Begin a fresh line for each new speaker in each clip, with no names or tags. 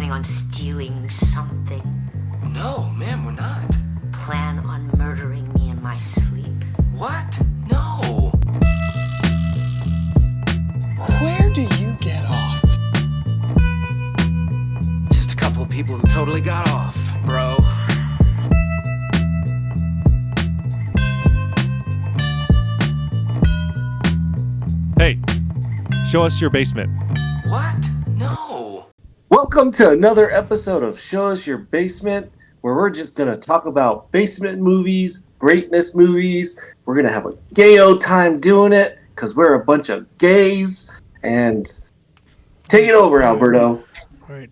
planning on stealing something?
No, ma'am, we're not.
Plan on murdering me in my sleep?
What? No.
Where do you get off?
Just a couple of people who totally got off, bro.
Hey, show us your basement.
What? No.
Welcome to another episode of Show Us Your Basement, where we're just going to talk about basement movies, greatness movies. We're going to have a gayo time doing it because we're a bunch of gays. And take it over, Alberto.
All right.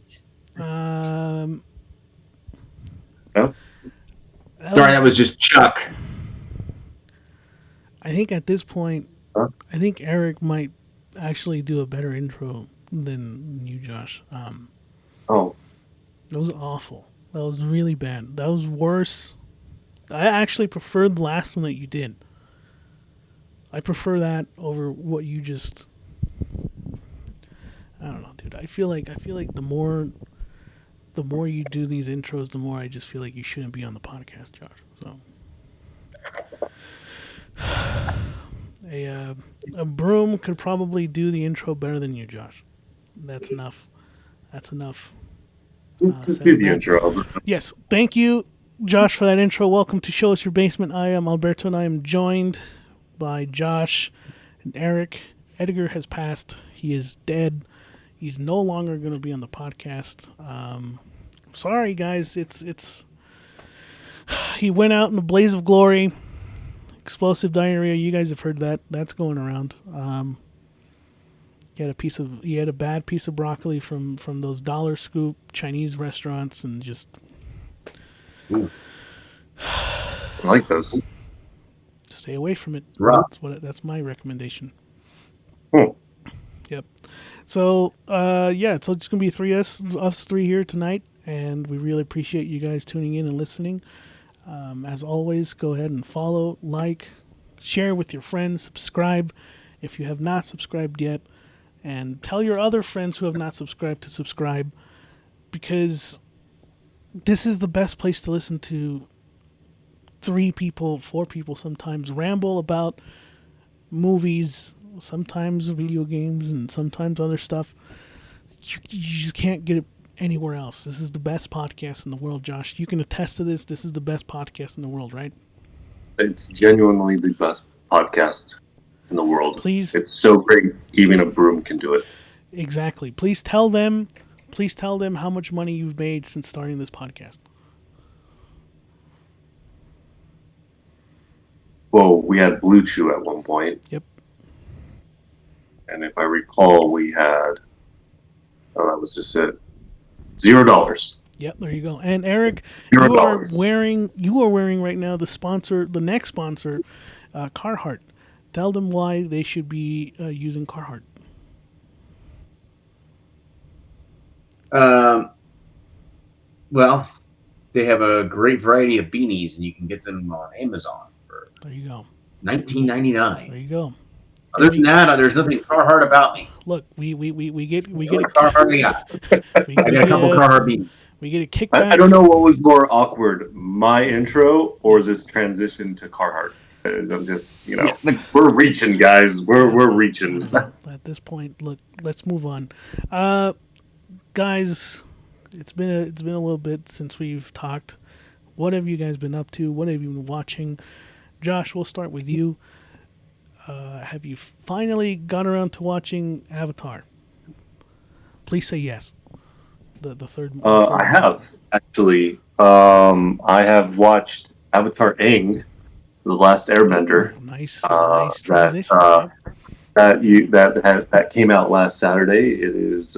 No?
Sorry, that was just Chuck.
I think at this point,
Huh?
I think Eric might actually do a better intro than you, Josh.
Oh,
That was awful. That was really bad. That was worse. I actually preferred the last one that you did. I prefer that over what you just. I don't know, dude. I feel like the more you do these intros, the more I just feel like you shouldn't be on the podcast, Josh. So. A broom could probably do the intro better than you, Josh. That's enough. That's enough.
just do the intro, Alberto.
Yes, thank you, Josh, for that intro. Welcome to Show Us Your Basement. I am Alberto, and I am joined by Josh and Eric. Edgar has passed. He is dead. He's no longer going to be on the podcast. Sorry, guys. It's. He went out in a blaze of glory. Explosive diarrhea. You guys have heard that. That's going around. He had a bad piece of broccoli from those dollar scoop Chinese restaurants, and just.
Ooh. I like those.
Stay away from it.
Rough.
That's my recommendation.
Oh.
Yep. So so it's gonna be us three here tonight, and we really appreciate you guys tuning in and listening. As always, go ahead and follow, like, share with your friends, subscribe if you have not subscribed yet, and tell your other friends who have not subscribed to subscribe, because this is the best place to listen to 3 people, 4 people sometimes ramble about movies, sometimes video games, and sometimes other stuff. You just can't get it anywhere else. This is the best podcast in the world, Josh. You can attest to this. This is the best podcast in the world, right?
It's genuinely the best podcast in the world.
Please.
It's so great, even a broom can do it.
Exactly. Please tell them how much money you've made since starting this podcast.
Well, we had Blue Chew at one point.
Yep.
And if I recall, we had... Oh, that was just it. $0.
Yep, there you go. And Eric,
$0.
you are wearing right now the next sponsor, Carhartt. Tell them why they should be using Carhartt.
Well, they have a great variety of beanies, and you can get them on Amazon for
There you go.
$19.99.
There you go.
Other than that, there's nothing Carhartt about me.
Look, we get
Carhartt I got.
we
I got a couple Carhartt beanies.
We get a kickback.
I don't know what was more awkward, my intro or this transition to Carhartt. I'm just, we're reaching, guys. We're reaching.
At this point, look, let's move on. Guys, it's been a little bit since we've talked. What have you guys been up to? What have you been watching? Josh, we'll start with you. Have you finally got around to watching Avatar? Please say yes. The third.
I have actually. I have watched Avatar Aang, The Last Airbender.
Nice transition.
That came out last Saturday. It is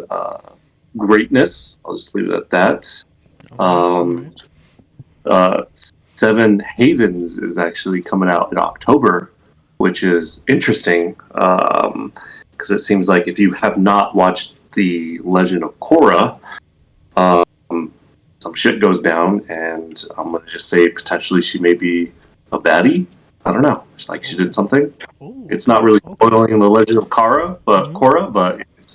greatness. I'll just leave it at that. Seven Havens is actually coming out in October, which is interesting because it seems like if you have not watched The Legend of Korra, some shit goes down, and I'm going to just say potentially she may be a baddie. I don't know. It's like she did something. It's not really spoiling The Legend of Korra, but it's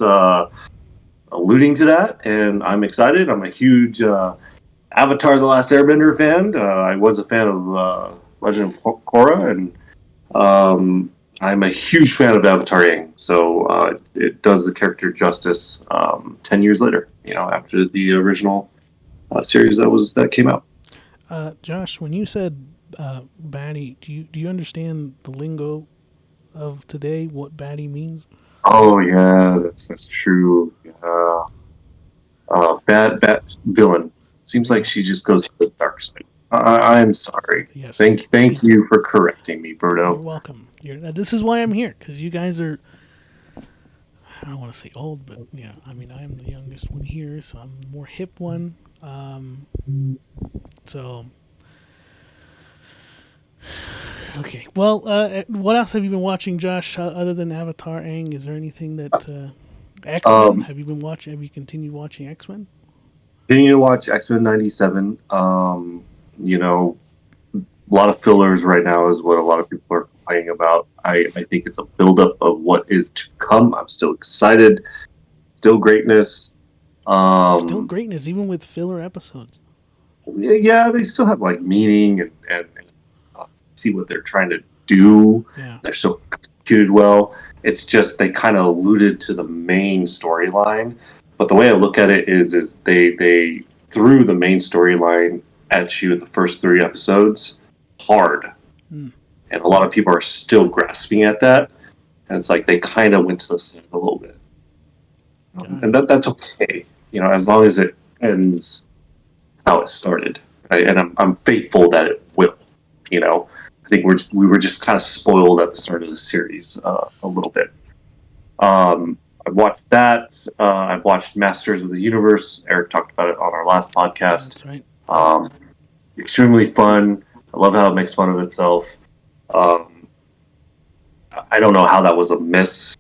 alluding to that, and I'm excited. I'm a huge Avatar: The Last Airbender fan. I was a fan of Legend of Korra, and I'm a huge fan of Avatar Aang. So it does the character justice 10 years later, after the original series that came out.
Josh, when you said baddie, do you understand the lingo of today? What baddie means?
Oh yeah, that's true. Bad villain. Seems like she just goes to the dark side. I'm sorry.
Yes.
Thank you for correcting me,
You're
Berto.
welcome. This is why I'm here, because you guys are. I don't want to say old, but yeah, I mean I'm the youngest one here, so I'm the more hip one. So okay. Well, what else have you been watching, Josh? Other than Avatar, Aang, is there anything that X Men? Have you been watching? Have you continued watching X Men?
Continue to watch X-Men 97. A lot of fillers right now is what a lot of people are complaining about. I think it's a buildup of what is to come. I'm still excited. Still greatness.
Still greatness, even with filler episodes.
Yeah, they still have like meaning and see what they're trying to do.
Yeah.
They're still executed well. It's just they kind of alluded to the main storyline. But the way I look at it is they threw the main storyline at you in the first 3 episodes hard.
Mm.
And a lot of people are still grasping at that. And it's like they kind of went to the side a little bit. And that's okay, as long as it ends how it started. Right? And I'm faithful that it will. I think we were just kind of spoiled at the start of the series a little bit. I've watched that. I've watched Masters of the Universe. Eric talked about it on our last podcast.
That's right.
Extremely fun. I love how it makes fun of itself. I don't know how that was a miss.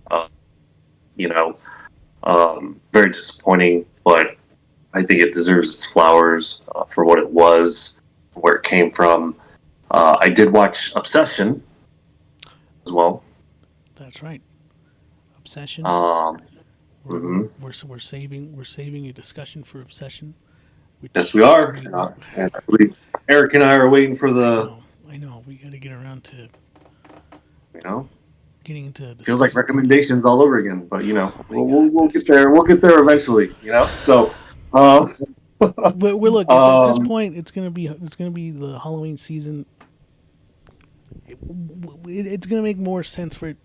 Very disappointing, but I think it deserves its flowers for what it was, where it came from. I did watch Obsession as well.
That's right. Obsession. We're saving a discussion for Obsession.
Yes, we are. And I believe Eric and I are waiting for the.
I know. We got to get around to getting into.
Feels like recommendations all over again, but we'll get there. We'll get there eventually. So.
We're look at this point. It's gonna be the Halloween season. It's gonna make more sense for it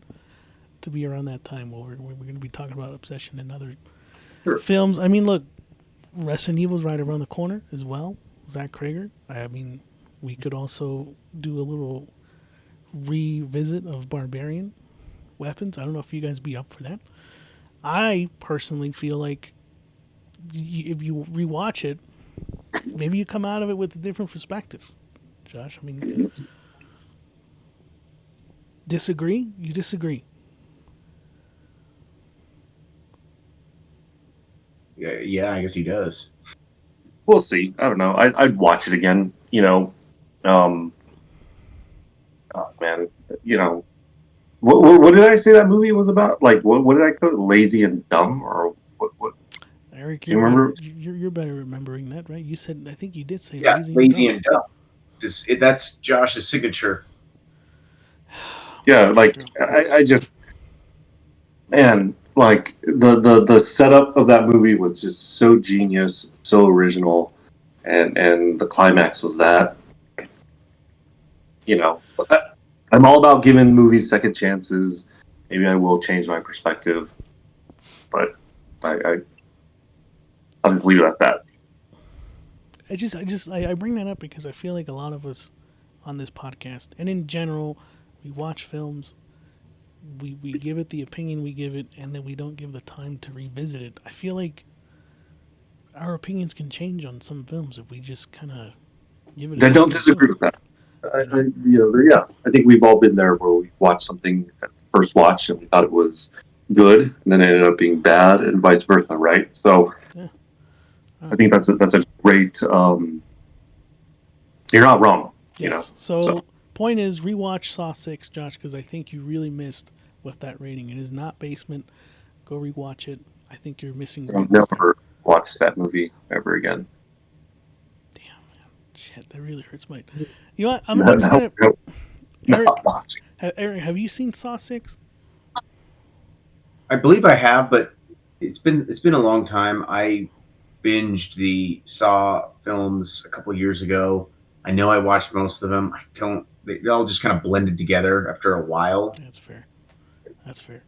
to be around that time where we're gonna be talking about Obsession and other films. I mean, look, Resident Evil's right around the corner as well. Zach Krager. I mean, we could also do a little revisit of Barbarian Weapons. I don't know if you guys be up for that. I personally feel like if you rewatch it, maybe you come out of it with a different perspective. Josh, I mean, disagree? You disagree?
Yeah, I guess he does.
We'll see. I don't know. I'd watch it again. Oh man, what did I say that movie was about? Like, what did I call it? Lazy and dumb, or what?
Eric,
you remember?
You're better remembering that, right? You said, I think you did say
lazy and dumb. That's Josh's signature.
Yeah, like I just, man, like the setup of that movie was just so genius, so original, and the climax was that. I'm all about giving movies second chances. Maybe I will change my perspective, but I'm leave it at that.
I bring that up because I feel like a lot of us on this podcast and in general, we watch films, we give it the opinion we give it, and then we don't give the time to revisit it. I feel like our opinions can change on some films if we just kind of give it.
I don't disagree with that. I think we've all been there where we watched something at first watch and we thought it was good, and then it ended up being bad, and vice versa, right? So, I think that's a great. You're not wrong.
Yes. So, point is, rewatch Saw 6, Josh, because I think you really missed with that rating. It is not Basement. Go rewatch it. I think you're missing
I'll
greatness there.
never watch that movie ever again.
Damn, man. Shit, that really hurts my. You know what?
No,
I'm just
no,
gonna.
no,
Eric,
not watching.
Eric, have you seen Saw 6?
I believe I have, but it's been a long time. I binged the Saw films a couple years ago. I know I watched most of them. I don't. They all just kind of blended together after a while.
That's fair. That's fair.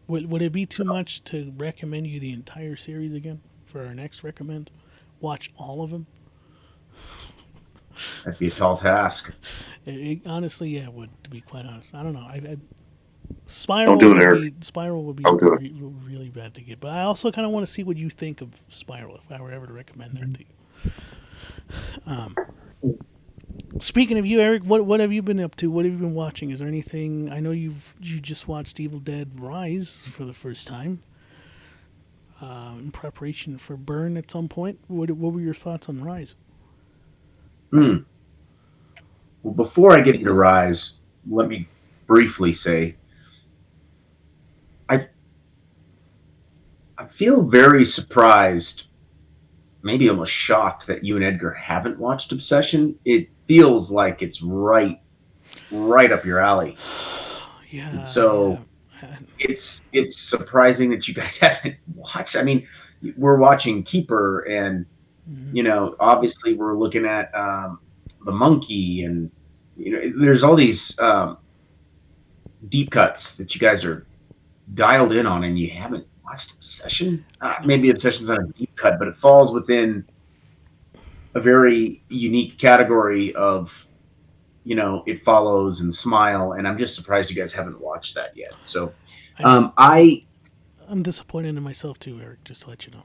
Would it be too much to recommend you the entire series again for our next recommend? Watch all of them.
That'd be a tall task.
Honestly, yeah, it would. To be quite honest, I don't know.
Don't do it, Eric.
Spiral would be
Don't do it.
really bad to get. But I also kind of want to see what you think of Spiral if I were ever to recommend that to you. Speaking of you, Eric, what have you been up to? What have you been watching? Is there anything? I know you just watched Evil Dead Rise for the first time. In preparation for Burn at some point. What were your thoughts on Rise?
Hmm. Well, before I get into Rise, let me briefly say I I feel very surprised, maybe almost shocked that you and Edgar haven't watched Obsession. It feels like it's right up your alley.
Yeah.
And so
Yeah.
it's surprising that you guys haven't watched. I mean, we're watching Keeper, and obviously we're looking at the Monkey, and there's all these deep cuts that you guys are dialed in on, and you haven't watched Obsession. Maybe Obsession's not a deep cut, but it falls within a very unique category of It Follows and Smile, and I'm just surprised you guys haven't watched that yet. So
I'm disappointed in myself too, Eric. Just to let you know.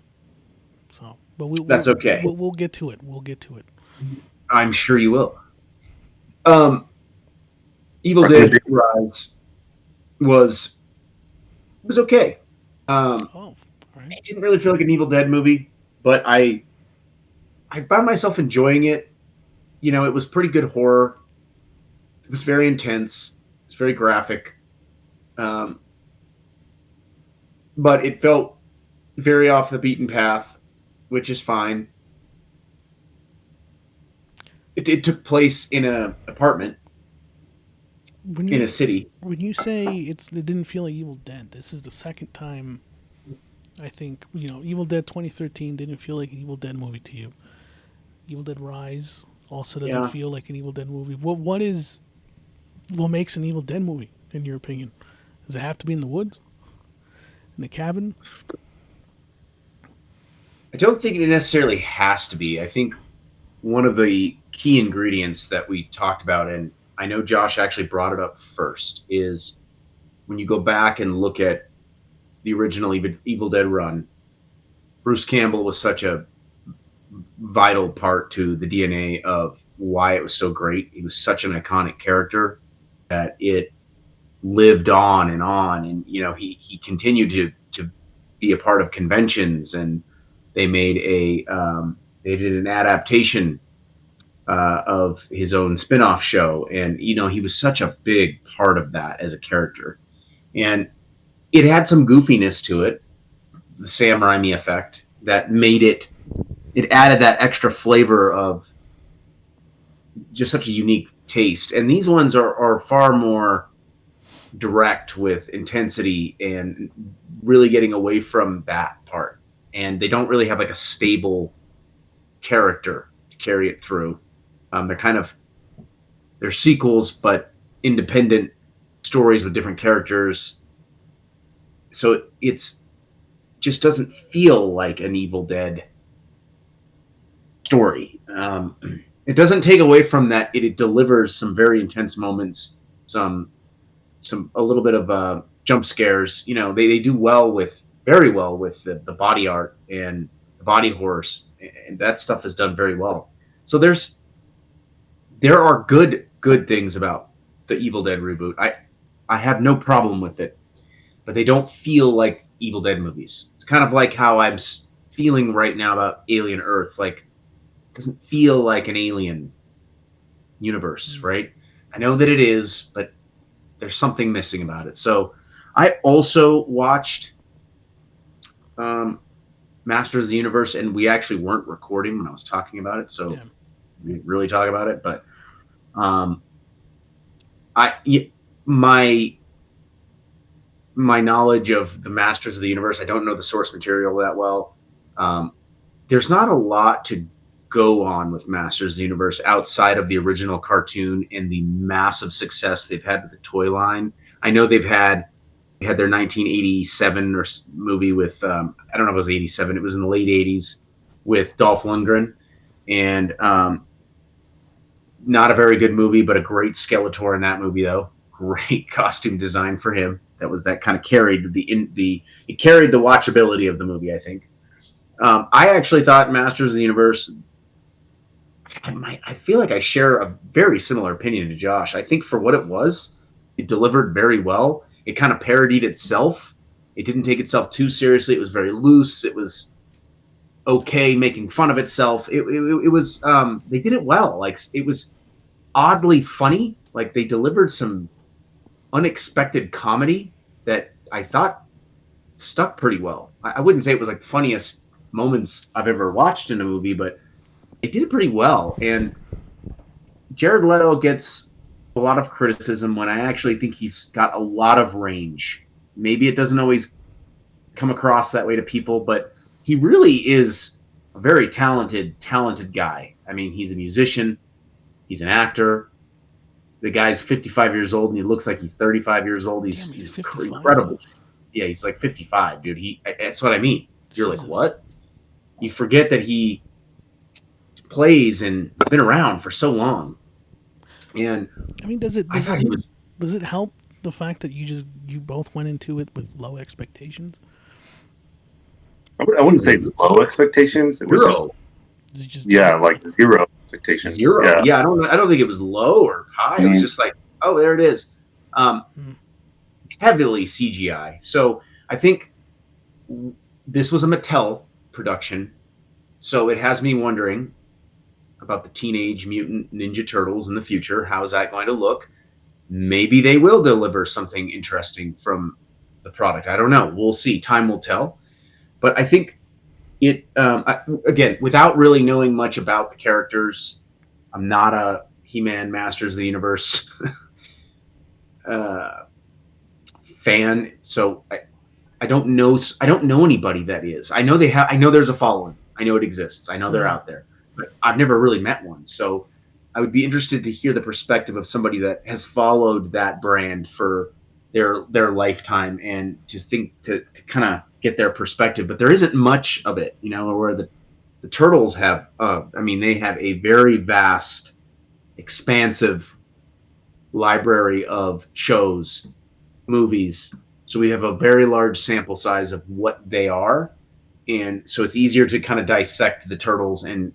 So, but
That's okay.
We'll get to it. We'll get to it.
I'm sure you will. Evil Dead Rise was okay.
All right.
It didn't really feel like an Evil Dead movie, but I found myself enjoying it. It was pretty good horror. It was very intense. It was very graphic. But it felt very off the beaten path, which is fine. It took place in an apartment in a city.
When you say it didn't feel like Evil Dead, this is the second time I think Evil Dead 2013 didn't feel like an Evil Dead movie to you. Evil Dead Rise also doesn't feel like an Evil Dead movie. What makes an Evil Dead movie in your opinion? Does it have to be in the woods, in the cabin?
I don't think it necessarily has to be. I think one of the key ingredients that we talked about, and I know Josh actually brought it up first, is when you go back and look at the original Evil Dead run, Bruce Campbell was such a vital part to the DNA of why it was so great. He was such an iconic character that it lived on, and he continued to be a part of conventions, and they made they did an adaptation of his own spin-off show, and he was such a big part of that as a character, and it had some goofiness to it, the Sam Raimi effect that made it added that extra flavor of just such a unique taste. And these ones are far more direct with intensity and really getting away from that part, and they don't really have like a stable character to carry it through. They're sequels, but independent stories with different characters. So it's just doesn't feel like an Evil Dead story. It doesn't take away from that. It delivers some very intense moments, a little bit of jump scares. They do very well with the body art and the body horrors, and that stuff is done very well. So there are good things about the Evil Dead reboot. I have no problem with it, but they don't feel like Evil Dead movies. It's kind of like how I'm feeling right now about Alien Earth. Like, it doesn't feel like an Alien universe, right? I know that it is, but there's something missing about it. So I also watched Masters of the Universe, and we actually weren't recording when I was talking about it, so we didn't really talk about it. But my knowledge of the Masters of the Universe, I don't know the source material that well. There's not a lot to go on with Masters of the Universe outside of the original cartoon and the massive success they've had with the toy line. I know they had their 1987 movie with I don't know if it was 87. It was in the late 80s with Dolph Lundgren, and not a very good movie, but a great Skeletor in that movie though. Great costume design for him. That kind of carried it carried the watchability of the movie, I think. I actually thought Masters of the Universe. I feel like I share a very similar opinion to Josh. I think for what it was, it delivered very well. It kind of parodied itself. It didn't take itself too seriously. It was very loose. It was okay making fun of itself. It was they did it well. Like, it was oddly funny. Like, they delivered some unexpected comedy that I thought stuck pretty well. I wouldn't say it was like the funniest moments I've ever watched in a movie, but it did pretty well. And Jared Leto gets a lot of criticism when I actually think he's got a lot of range. Maybe it doesn't always come across that way to people, but he really is a very talented guy. I mean, he's a musician, he's an actor. The guy's 55 years old and he looks like he's 35 years old. He's incredible. Yeah, he's like 55, dude. That's what I mean. You're like, what? You forget that he plays and been around for so long. And
I mean, does it help the fact that you both went into it with low expectations?
I wouldn't say low expectations. It was just like zero expectations.
Zero. Yeah, I don't think it was low or high. Mm-hmm. It was just like, oh, there it is. Heavily CGI. So I think this was a Mattel production. So it has me wondering about the Teenage Mutant Ninja Turtles in the future. How is that going to look? Maybe they will deliver something interesting from the product. I don't know. We'll see. Time will tell. But I think it, again, without really knowing much about the characters, I'm not a He-Man Masters of the Universe fan. So I don't know anybody that is. I know there's a following. I know it exists. I know they're out there. But I've never really met one. So I would be interested to hear the perspective of somebody that has followed that brand for their lifetime and just think to kind of get their perspective. But there isn't much of it, where the Turtles have, they have a very vast, expansive library of shows, movies. So we have a very large sample size of what they are. And so it's easier to kind of dissect the Turtles and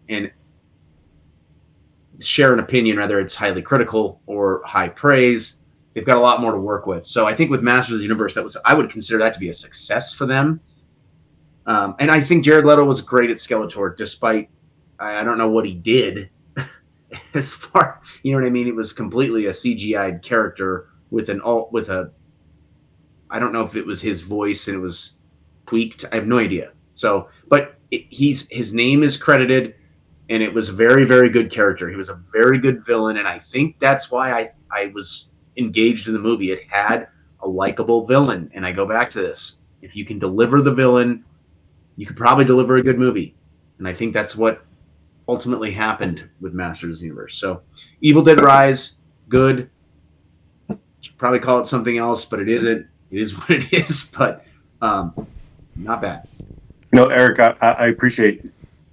share an opinion, whether it's highly critical or high praise. They've got a lot more to work with. So I think with Masters of the Universe, I would consider that to be a success for them. And I think Jared Leto was great at Skeletor, despite I don't know what he did as far, you know what I mean? It was completely a CGI'd character with I don't know if it was his voice and it was tweaked. I have no idea. So, but his name is credited, and it was a very, very good character. He was a very good villain, and I think that's why I was engaged in the movie. It had a likable villain, and I go back to this. If you can deliver the villain, you could probably deliver a good movie, and I think that's what ultimately happened with Masters of the Universe. So, Evil Dead Rise, good. You should probably call it something else, but it isn't. It is what it is, but not bad.
Eric, I appreciate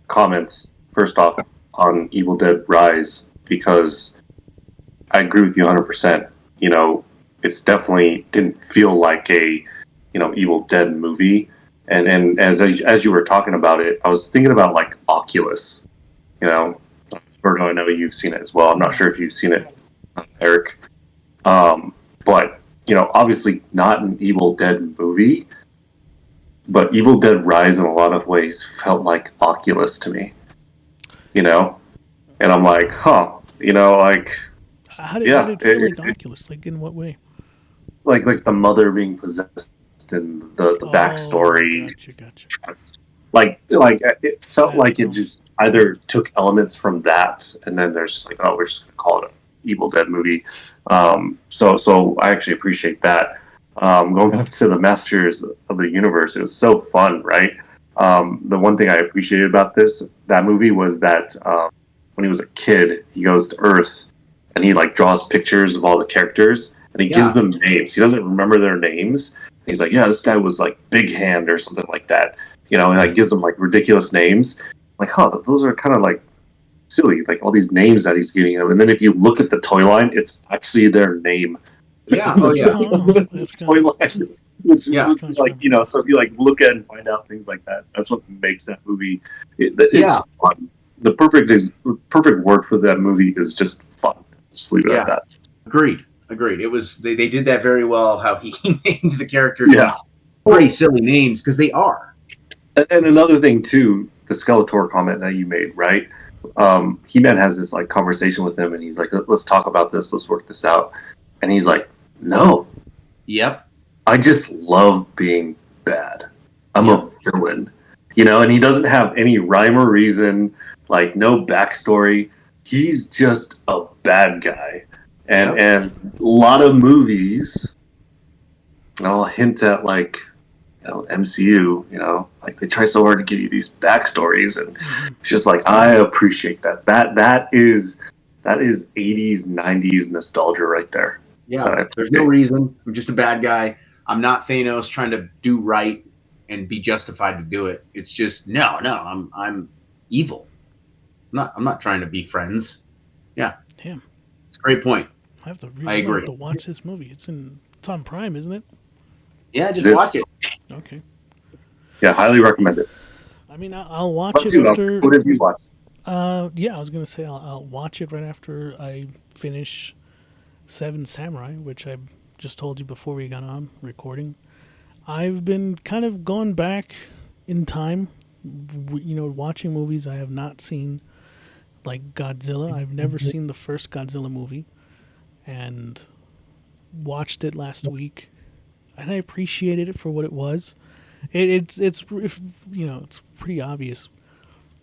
comments, first off, on Evil Dead Rise, because I agree with you 100%. It's definitely didn't feel like a, Evil Dead movie. And as you were talking about it, I was thinking about, like, Oculus. Virgo, I know you've seen it as well. I'm not sure if you've seen it, Eric. But, obviously not an Evil Dead movie, but Evil Dead Rise in a lot of ways felt like Oculus to me, and I'm like,
how did it feel like Oculus? Like, in what way?
Like the mother being possessed and the
Oh,
backstory.
gotcha.
Like it felt
Bad
like it
film.
just either took elements from that, and then there's just like, oh, we're just gonna call it an Evil Dead movie. So I actually appreciate that. Going back to the Masters of the Universe, it was so fun, right? The one thing I appreciated about that movie was that when he was a kid, he goes to Earth and he like draws pictures of all the characters and he gives
Yeah.
them names. He doesn't remember their names. He's like, yeah, this guy was like Big Hand or something like that, and like gives them like ridiculous names. Like, huh, those are kind of like silly, like all these names that he's giving them. And then if you look at the toy line, it's actually their name.
Yeah. Oh yeah.
Oh, that's
Toy
kind of
line, which
Yeah.
is like, so if you like look at and find out things like that, that's what makes that movie. It's
Yeah.
fun. The perfect word for that movie is just fun. Just leave it
Yeah.
at that.
Agreed. It was they did that very well. How he named the characters
Yeah.
these pretty silly names because they are.
And another thing too, the Skeletor comment that you made, right? He-Man has this like conversation with him, and he's like, "Let's talk about this. Let's work this out." And he's like, "No,
Yep.
I just love being bad. I'm a villain, And he doesn't have any rhyme or reason, like no backstory. He's just a bad guy, and a lot of movies. I'll hint at like MCU, like they try so hard to give you these backstories, and it's just like I appreciate that. That is 80s, 90s nostalgia right there.
Yeah. There's no reason. I'm just a bad guy. I'm not Thanos trying to do right and be justified to do it. It's just no. I'm evil. I'm not trying to be friends. Yeah.
Damn.
It's a great point.
I have to.
I agree.
Have to watch this movie. It's on Prime, isn't it?
Yeah, just watch it.
Okay.
Yeah, highly recommend it.
I mean, I'll watch it after.
What did you watch?
Yeah, I was gonna say I'll watch it right after I finish Seven Samurai, which I just told you before we got on recording. I've been kind of going back in time, watching movies I have not seen, like Godzilla. I've never seen the first Godzilla movie, and watched it last week, and I appreciated it for what it was. It's pretty obvious.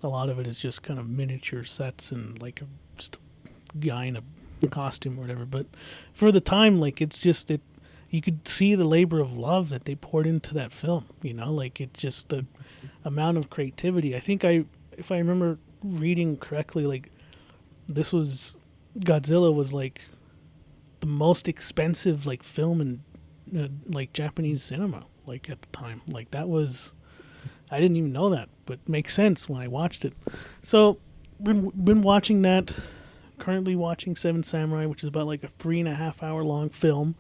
A lot of it is just kind of miniature sets and like just a guy in a costume or whatever. But for the time, like it's just it. You could see the labor of love that they poured into that film. Like it just the amount of creativity. I think if I remember reading correctly, like this was Godzilla was like the most expensive like film in like Japanese cinema, like at the time. Like that was, I didn't even know that, but makes sense when I watched it. So been watching that. Currently watching Seven Samurai, which is about like a 3.5 hour long film.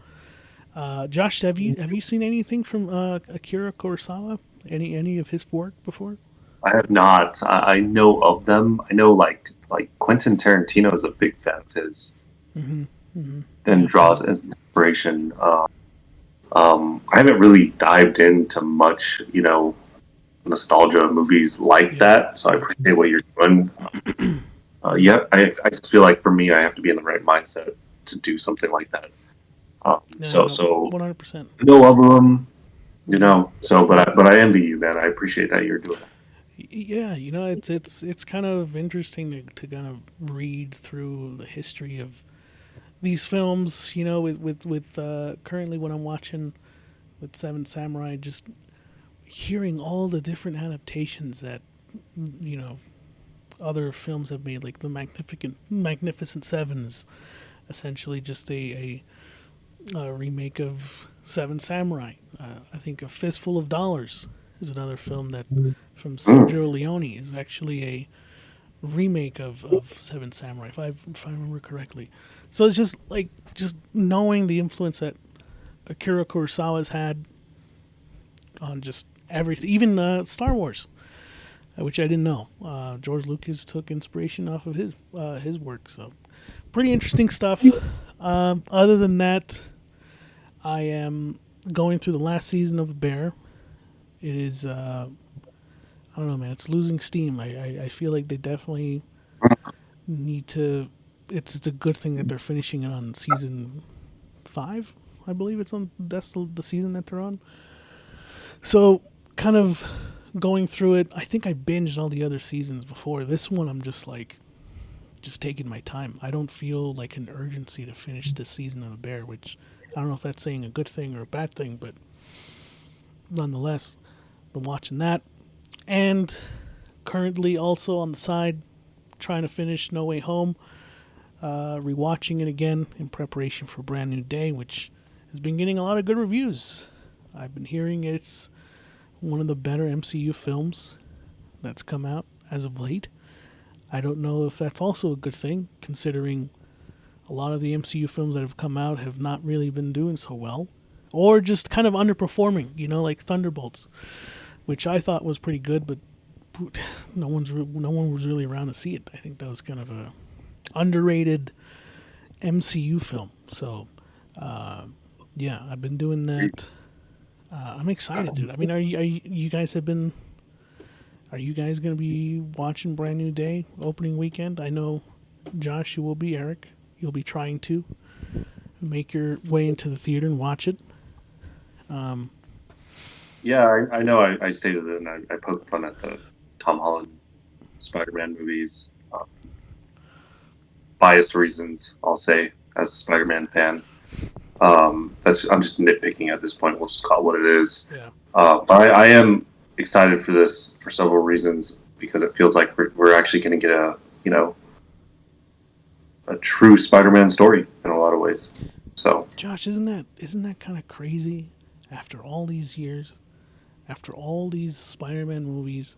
Josh, have you seen anything from Akira Kurosawa? Any of his work before?
I have not. I know of them. I know like Quentin Tarantino is a big fan of his, and draws inspiration. I haven't really dived into much, nostalgia movies like that. So I appreciate what you're doing. Yeah, I just feel like for me, I have to be in the right mindset to do something like that. So
100%.
no of them, So, but I envy you, man. I appreciate that you're doing it.
Yeah, it's kind of interesting to kind of read through the history of these films. With currently what I'm watching with Seven Samurai, just hearing all the different adaptations that other films have made, like the Magnificent Sevens, essentially just a remake of Seven Samurai. I think A Fistful of Dollars is another film that from Sergio Leone is actually a remake of Seven Samurai, if I remember correctly. So it's just knowing the influence that Akira Kurosawa's had on just everything, even Star Wars, which I didn't know. George Lucas took inspiration off of his work, so pretty interesting stuff. Other than that, I am going through the last season of The Bear. It is, I don't know, man. It's losing steam. I feel like they definitely need to. It's a good thing that they're finishing it on season 5. I believe it's on. That's the season that they're on. So, kind of going through it, I think I binged all the other seasons before. This one, I'm just like, just taking my time. I don't feel like an urgency to finish this season of The Bear, which I don't know if that's saying a good thing or a bad thing, but nonetheless, been watching that. And currently also on the side, trying to finish No Way Home, rewatching it again in preparation for Brand New Day, which has been getting a lot of good reviews. I've been hearing it's one of the better MCU films that's come out as of late. I don't know if that's also a good thing, considering a lot of the MCU films that have come out have not really been doing so well, or just kind of underperforming. Like Thunderbolts, which I thought was pretty good, but no one was really around to see it. I think that was kind of a underrated MCU film. So, yeah, I've been doing that. I'm excited, dude. I mean, are you guys going to be watching Brand New Day opening weekend? I know, Josh, you will be. Eric, you'll be trying to make your way into the theater and watch it.
Yeah, I know. I stated it, and I poked fun at the Tom Holland Spider-Man movies. Biased reasons, I'll say, as a Spider-Man fan. I'm just nitpicking at this point. We'll just call it what it is.
Yeah.
But I am excited for this for several reasons, because it feels like we're actually going to get a true Spider-Man story in a lot of ways. So,
Josh, isn't that kind of crazy? After all these years, after all these Spider-Man movies,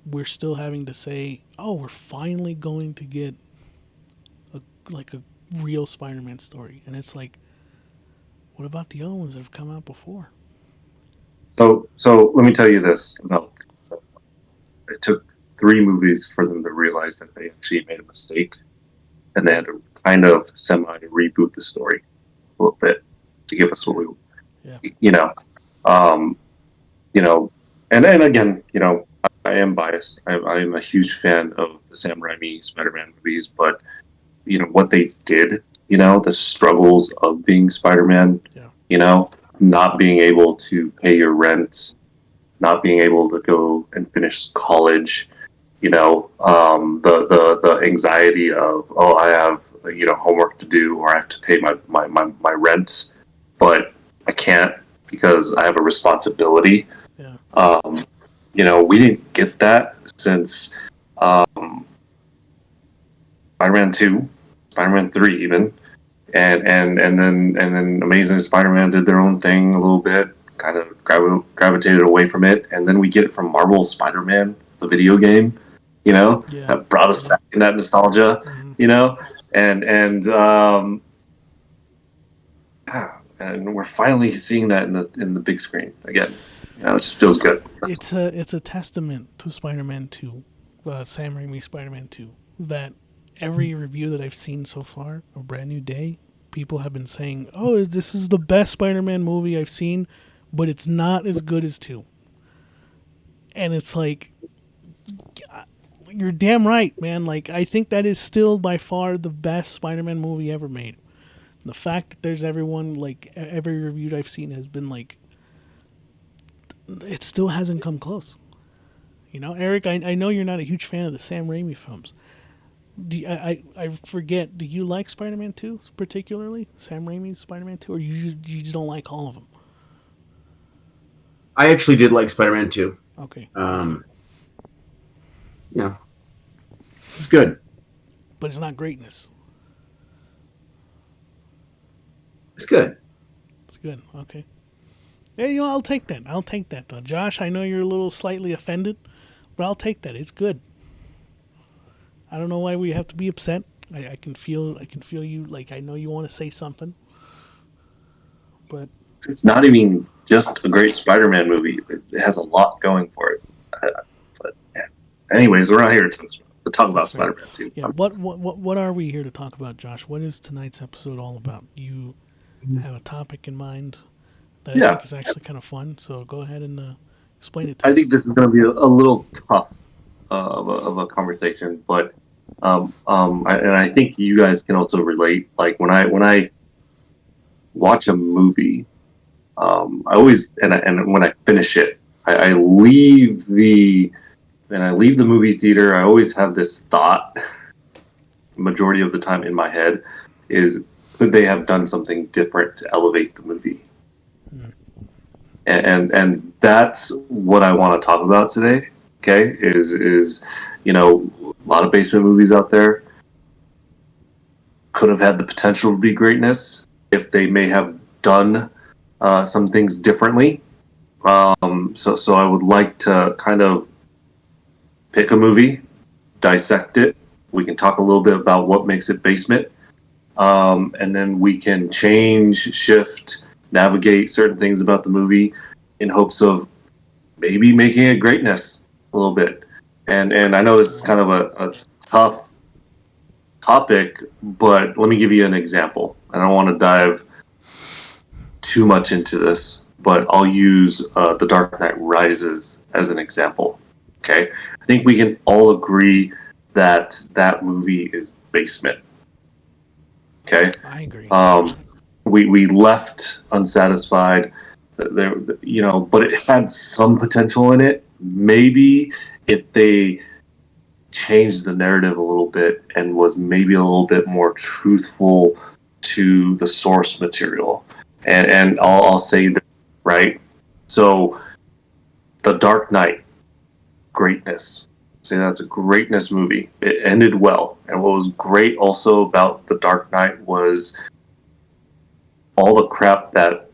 we're still having to say, "Oh, we're finally going to get a real Spider-Man story." And it's like, what about the other ones that have come out before?
so let me tell you this about. It took 3 movies for them to realize that they actually made a mistake, and they had to kind of semi reboot the story a little bit to give us what we,
Yeah.
um, and then again, I am biased. I am a huge fan of the Sam Raimi Spider-Man movies, but what they did, the struggles of being Spider-Man,
Yeah.
not being able to pay your rent, not being able to go and finish college, the anxiety of, oh, I have homework to do, or I have to pay my rent, but I can't because I have a responsibility.
Yeah.
We didn't get that since Spider-Man 2, Spider-Man 3 even, and then Amazing Spider-Man did their own thing a little bit, kind of gravitated away from it, and then we get it from Marvel Spider-Man, the video game,
Yeah.
that brought us back in that nostalgia,
Mm-hmm.
and we're finally seeing that in the big screen again. It just feels good.
It's a testament to Spider-Man 2, Sam Raimi Spider-Man 2, that every review that I've seen so far of Brand New Day, people have been saying, "Oh, this is the best Spider-Man movie I've seen," but it's not as good as 2. And it's like, you're damn right, man. Like, I think that is still by far the best Spider-Man movie ever made. The fact that there's everyone, like, every review I've seen has been like, it still hasn't come close. Eric, I know you're not a huge fan of the Sam Raimi films. I forget, do you like Spider-Man 2 particularly? Sam Raimi's Spider-Man 2? Or you just don't like all of them?
I actually did like Spider-Man 2.
Okay.
Yeah. It's good.
But it's not greatness.
It's good.
It's good. Okay. Yeah, I'll take that. I'll take that. Josh, I know you're a little slightly offended, but I'll take that. It's good. I don't know why we have to be upset. I can feel you. Like, I know you want to say something, but
It's not even just a great Spider-Man movie. It has a lot going for it. But yeah. Anyways, we're not here to talk about Spider-Man 2.
Yeah. What are we here to talk about, Josh? What is tonight's episode all about? You have a topic in mind that I think is actually kind of fun. So go ahead and explain it to us.
I think this is going to be a little tough of a conversation, but and I think you guys can also relate. Like when I watch a movie, I always and when I finish it, I leave the movie theater. I always have this thought, majority of the time in my head, is could they have done something different to elevate the movie? And that's what I want to talk about today. Okay, is a lot of basement movies out there could have had the potential to be greatness if they may have done some things differently. So I would like to kind of pick a movie, dissect it. We can talk a little bit about what makes it basement, and then we can change, shift, navigate certain things about the movie in hopes of maybe making it greatness a little bit. And I know this is kind of a tough topic, but let me give you an example. I don't want to dive too much into this, but I'll use The Dark Knight Rises as an example. Okay, I think we can all agree that that movie is basement. Okay,
I agree.
we left unsatisfied. There, but it had some potential in it. Maybe if they changed the narrative a little bit and was maybe a little bit more truthful to the source material. And I'll say that, right? So, The Dark Knight, greatness. Say that's a greatness movie. It ended well. And what was great also about The Dark Knight was all the crap that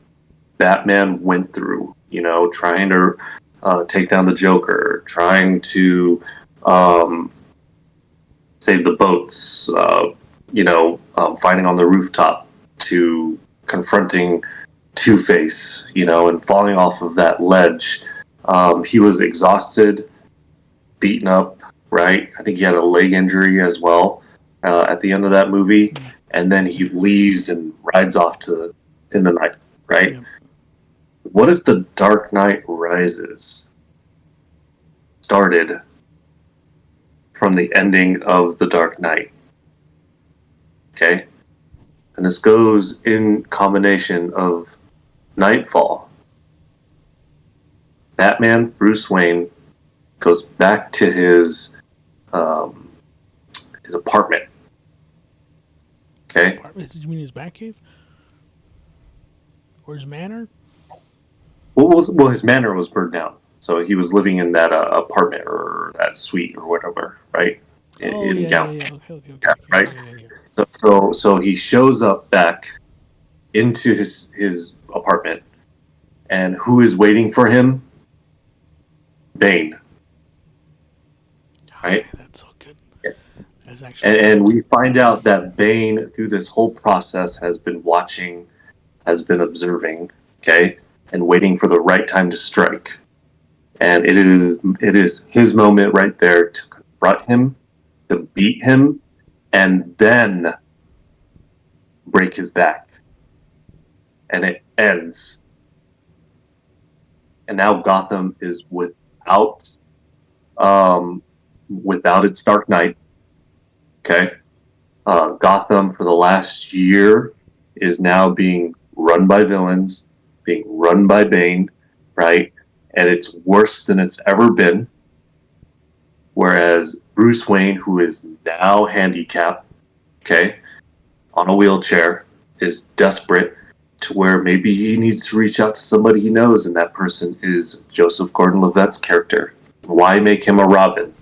Batman went through, trying to take down the Joker, trying to save the boats, fighting on the rooftop, to confronting Two-Face, and falling off of that ledge. He was exhausted, beaten up, right? I think he had a leg injury as well at the end of that movie. And then he leaves and rides off in the night, right?
Yep.
What if The Dark Knight Rises started from the ending of The Dark Knight? Okay? And this goes in combination of Nightfall. Batman, Bruce Wayne, goes back to his apartment. Okay?
You mean his Batcave? Or his manor?
Well, his manor was burned down. So he was living in that apartment or that suite or whatever, right? In
Yeah.
Gallup.
Okay.
Yeah, right?
Yeah.
So he shows up back into his apartment, and who is waiting for him? Bane,
Oh,
right?
man, that's so good.
Yeah.
That's actually
And we find out that Bane, through this whole process, has been watching, has been observing, okay, and waiting for the right time to strike. And it is his moment right there to confront him, to beat him, and then break his back. And it ends. And now Gotham is without its Dark Knight. Okay, Gotham for the last year is now being run by villains, being run by Bane, right? And it's worse than it's ever been. Whereas Bruce Wayne, who is now handicapped, okay, on a wheelchair, is desperate to where maybe he needs to reach out to somebody he knows, and that person is Joseph Gordon-Levitt's character. Why make him a Robin?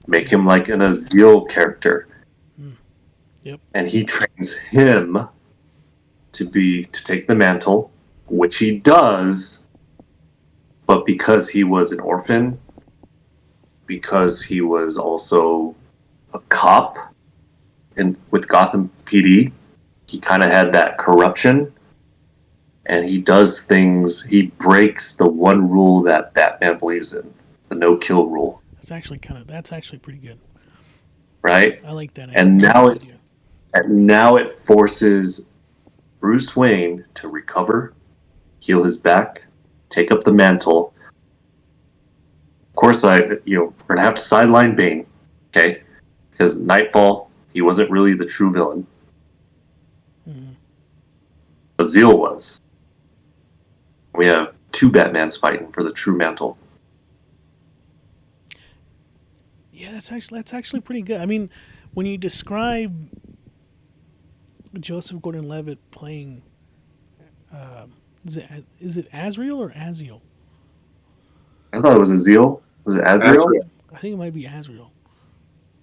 Make him like an Azil character.
Yep.
And he trains him to take the mantle, which he does, but because he was an orphan, because he was also a cop with Gotham PD, he kind of had that corruption, and he does things. He breaks the one rule that Batman believes in, the no-kill rule.
That's actually pretty good.
Right?
I like that.
And now it forces Bruce Wayne to recover, heal his back, take up the mantle. Of course, we're gonna have to sideline Bane, okay? Because Nightfall, he wasn't really the true villain. Azil was. We have two Batmans fighting for the true mantle.
Yeah, that's actually pretty good. I mean, when you describe Joseph Gordon-Levitt playing, is it Azrael or Aziel?
I thought it was Azrael. Was it Azrael?
Azrael.
I think it might be Azrael.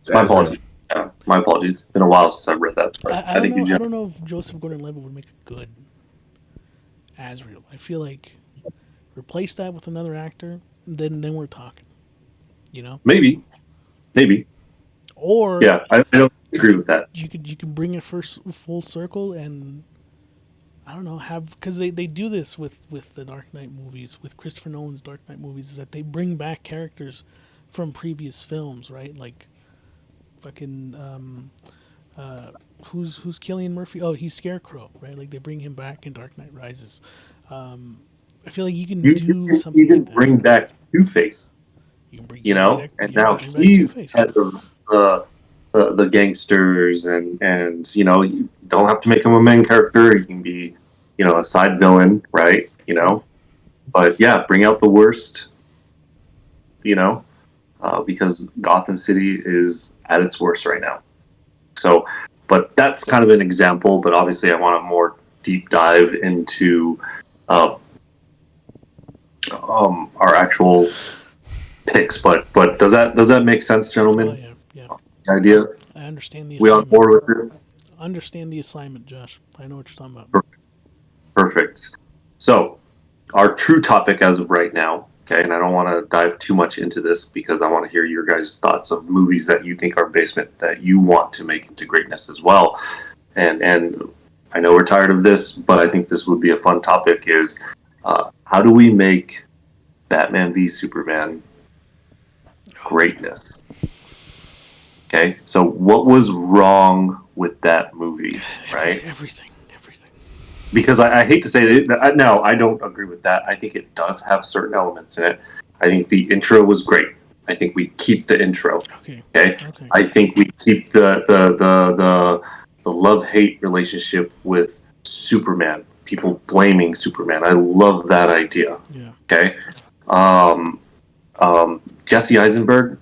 My
Azrael.
apologies. Yeah, my apologies. It's been a while since I've read that. But
I
I
don't
think
know.
you
I don't know if Joseph Gordon-Levitt would make a good Azrael. I feel like replace that with another actor, then we're talking. You know,
maybe.
or
Yeah, I don't agree with that.
you can bring it first full circle and I don't know have because they do this with the Dark Knight movies with Christopher Nolan's Dark Knight movies is that they bring back characters from previous films, right? Like fucking who's Killian Murphy? Oh, he's Scarecrow, right? Like they bring him back in Dark Knight Rises. I feel like you can do
You
something like
can
that.
bring back Two-Face,
You can bring back
and now
bring back Two
he's
Face.
head of the gangsters, and you don't have to make him a main character. He can be, a side villain, right? But yeah, bring out the worst, because Gotham City is at its worst right now. So, but that's kind of an example. But obviously, I want a more deep dive into uh, our actual picks. But does that make sense,
Oh
gentlemen?
yeah.
Idea?
I understand the
We on
assignment.
board with it?
Understand the assignment, Josh. I know what you're talking about.
Perfect. So, our true topic as of right now, okay, and I don't want to dive too much into this because I want to hear your guys' thoughts of movies that you think are basement that you want to make into greatness as well. And I know we're tired of this, but I think this would be a fun topic is how do we make Batman v Superman greatness? Okay, so what was wrong with that movie, right?
Everything.
Because I hate to say that, no, I don't agree with that. I think it does have certain elements in it. I think the intro was great. I think we keep the intro.
Okay.
I think we keep the love hate relationship with Superman. People blaming Superman. I love that idea.
Yeah.
Okay. Jesse Eisenberg.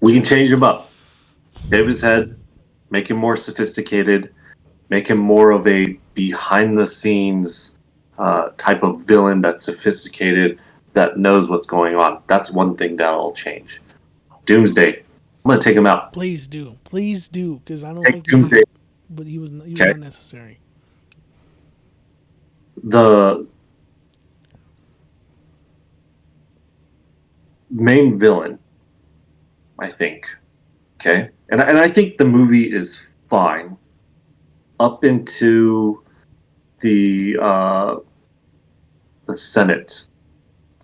We can change him up. Shave his head. Make him more sophisticated. Make him more of a behind the scenes type of villain that's sophisticated, that knows what's going on. That's one thing that'll change. Doomsday. I'm gonna take him out.
Please do, because I don't
Take
think
Doomsday.
he was
Okay.
unnecessary.
The main villain, I think. Okay, and I think the movie is fine up into the Senate.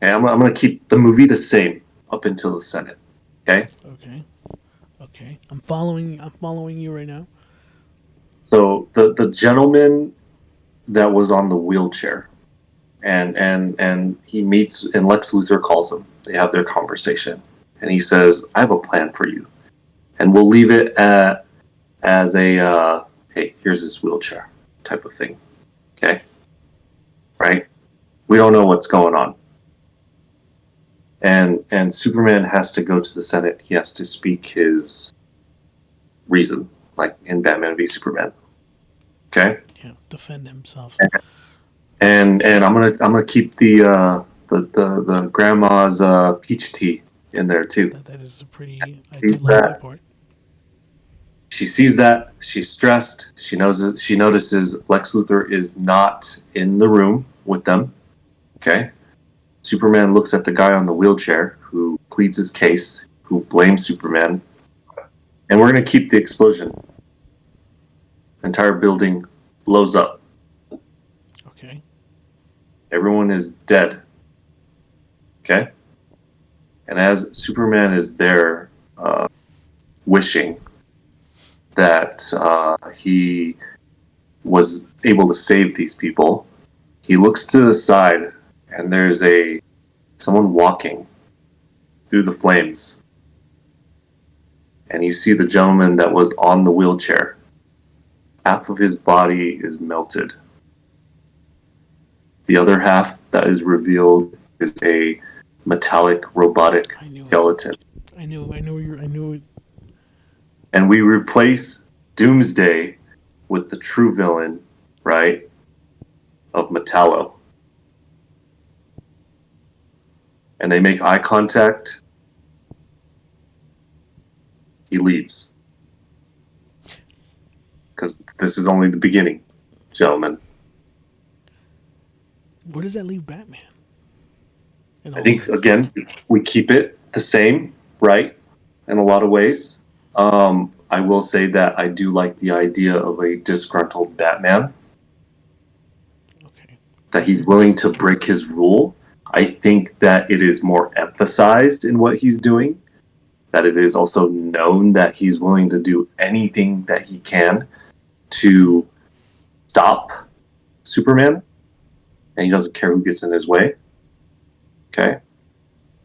Okay, I'm gonna keep the movie the same up until the Senate. Okay.
Okay. I'm following you right now.
So the gentleman that was on the wheelchair, and he meets, and Lex Luthor calls him. They have their conversation, and he says, "I have a plan for you, and we'll leave it as a hey, here's this wheelchair type of thing." Okay, right? We don't know what's going on, and Superman has to go to the Senate. He has to speak his reason, like in Batman v Superman. Okay.
Yeah, defend himself.
And I'm gonna keep the grandma's peach tea in there too.
That is a pretty. I do
Sees
like that part.
She sees that. She's stressed. She knows that. She notices Lex Luthor is not in the room with them. Okay. Superman looks at the guy on the wheelchair who pleads his case, who blames Superman, and we're gonna keep the explosion. The entire building blows up.
Okay.
Everyone is dead. Okay? And as Superman is there, wishing that he was able to save these people, he looks to the side, and there's someone walking through the flames. And you see the gentleman that was on the wheelchair. Half of his body is melted. The other half that is revealed is a metallic robotic skeleton.
I knew.
And we replace Doomsday with the true villain, right, of Metallo. And they make eye contact. He leaves. Because this is only the beginning, gentlemen.
Where does that leave Batman?
I think, again, we keep it the same, right, in a lot of ways. I will say that I do like the idea of a disgruntled Batman.
Okay.
That he's willing to break his rule. I think that it is more emphasized in what he's doing. That it is also known that he's willing to do anything that he can to stop Superman. And he doesn't care who gets in his way. Okay?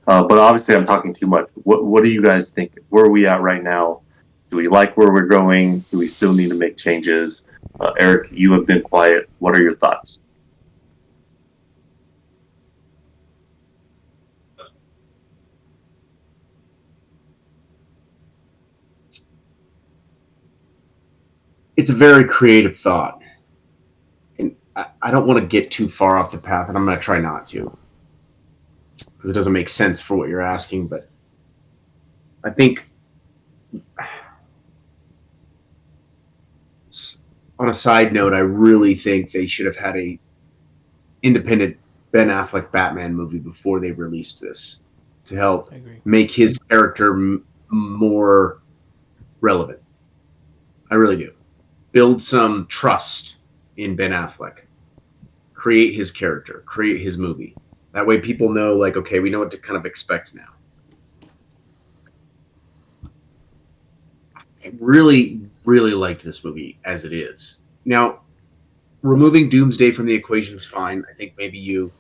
But obviously I'm talking too much. What do you guys think? Where are we at right now? Do we like where we're going? Do we still need to make changes? Eric, you have been quiet. What are your thoughts?
It's a very creative thought. And I don't want to get too far off the path, and I'm going to try not to. Because it doesn't make sense for what you're asking, but I think on a side note, I really think they should have had a independent Ben Affleck Batman movie before they released this to help make his character more relevant. I really do. Build some trust in Ben Affleck. Create his character. Create his movie. That way people know, like, okay, we know what to kind of expect now. I really, really liked this movie as it is. Now, removing Doomsday from the equation is fine. I think maybe you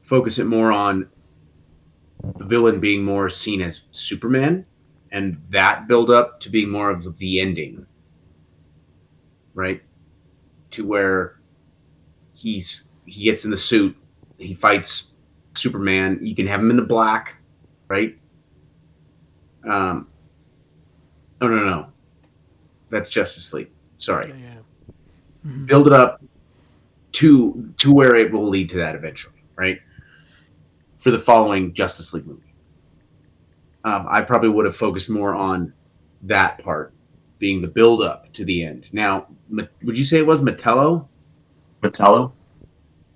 focus it more on the villain being more seen as Superman, and that build up to being more of the ending, right? To where he gets in the suit, he fights Superman. You can have him in the black, right? Oh no, that's Justice League. Sorry.
Yeah. Mm-hmm.
Build it up to where it will lead to that eventually, right? For the following Justice League movie. I probably would have focused more on that part, being the build up to the end. Now, would you say it was Metallo?
Metallo?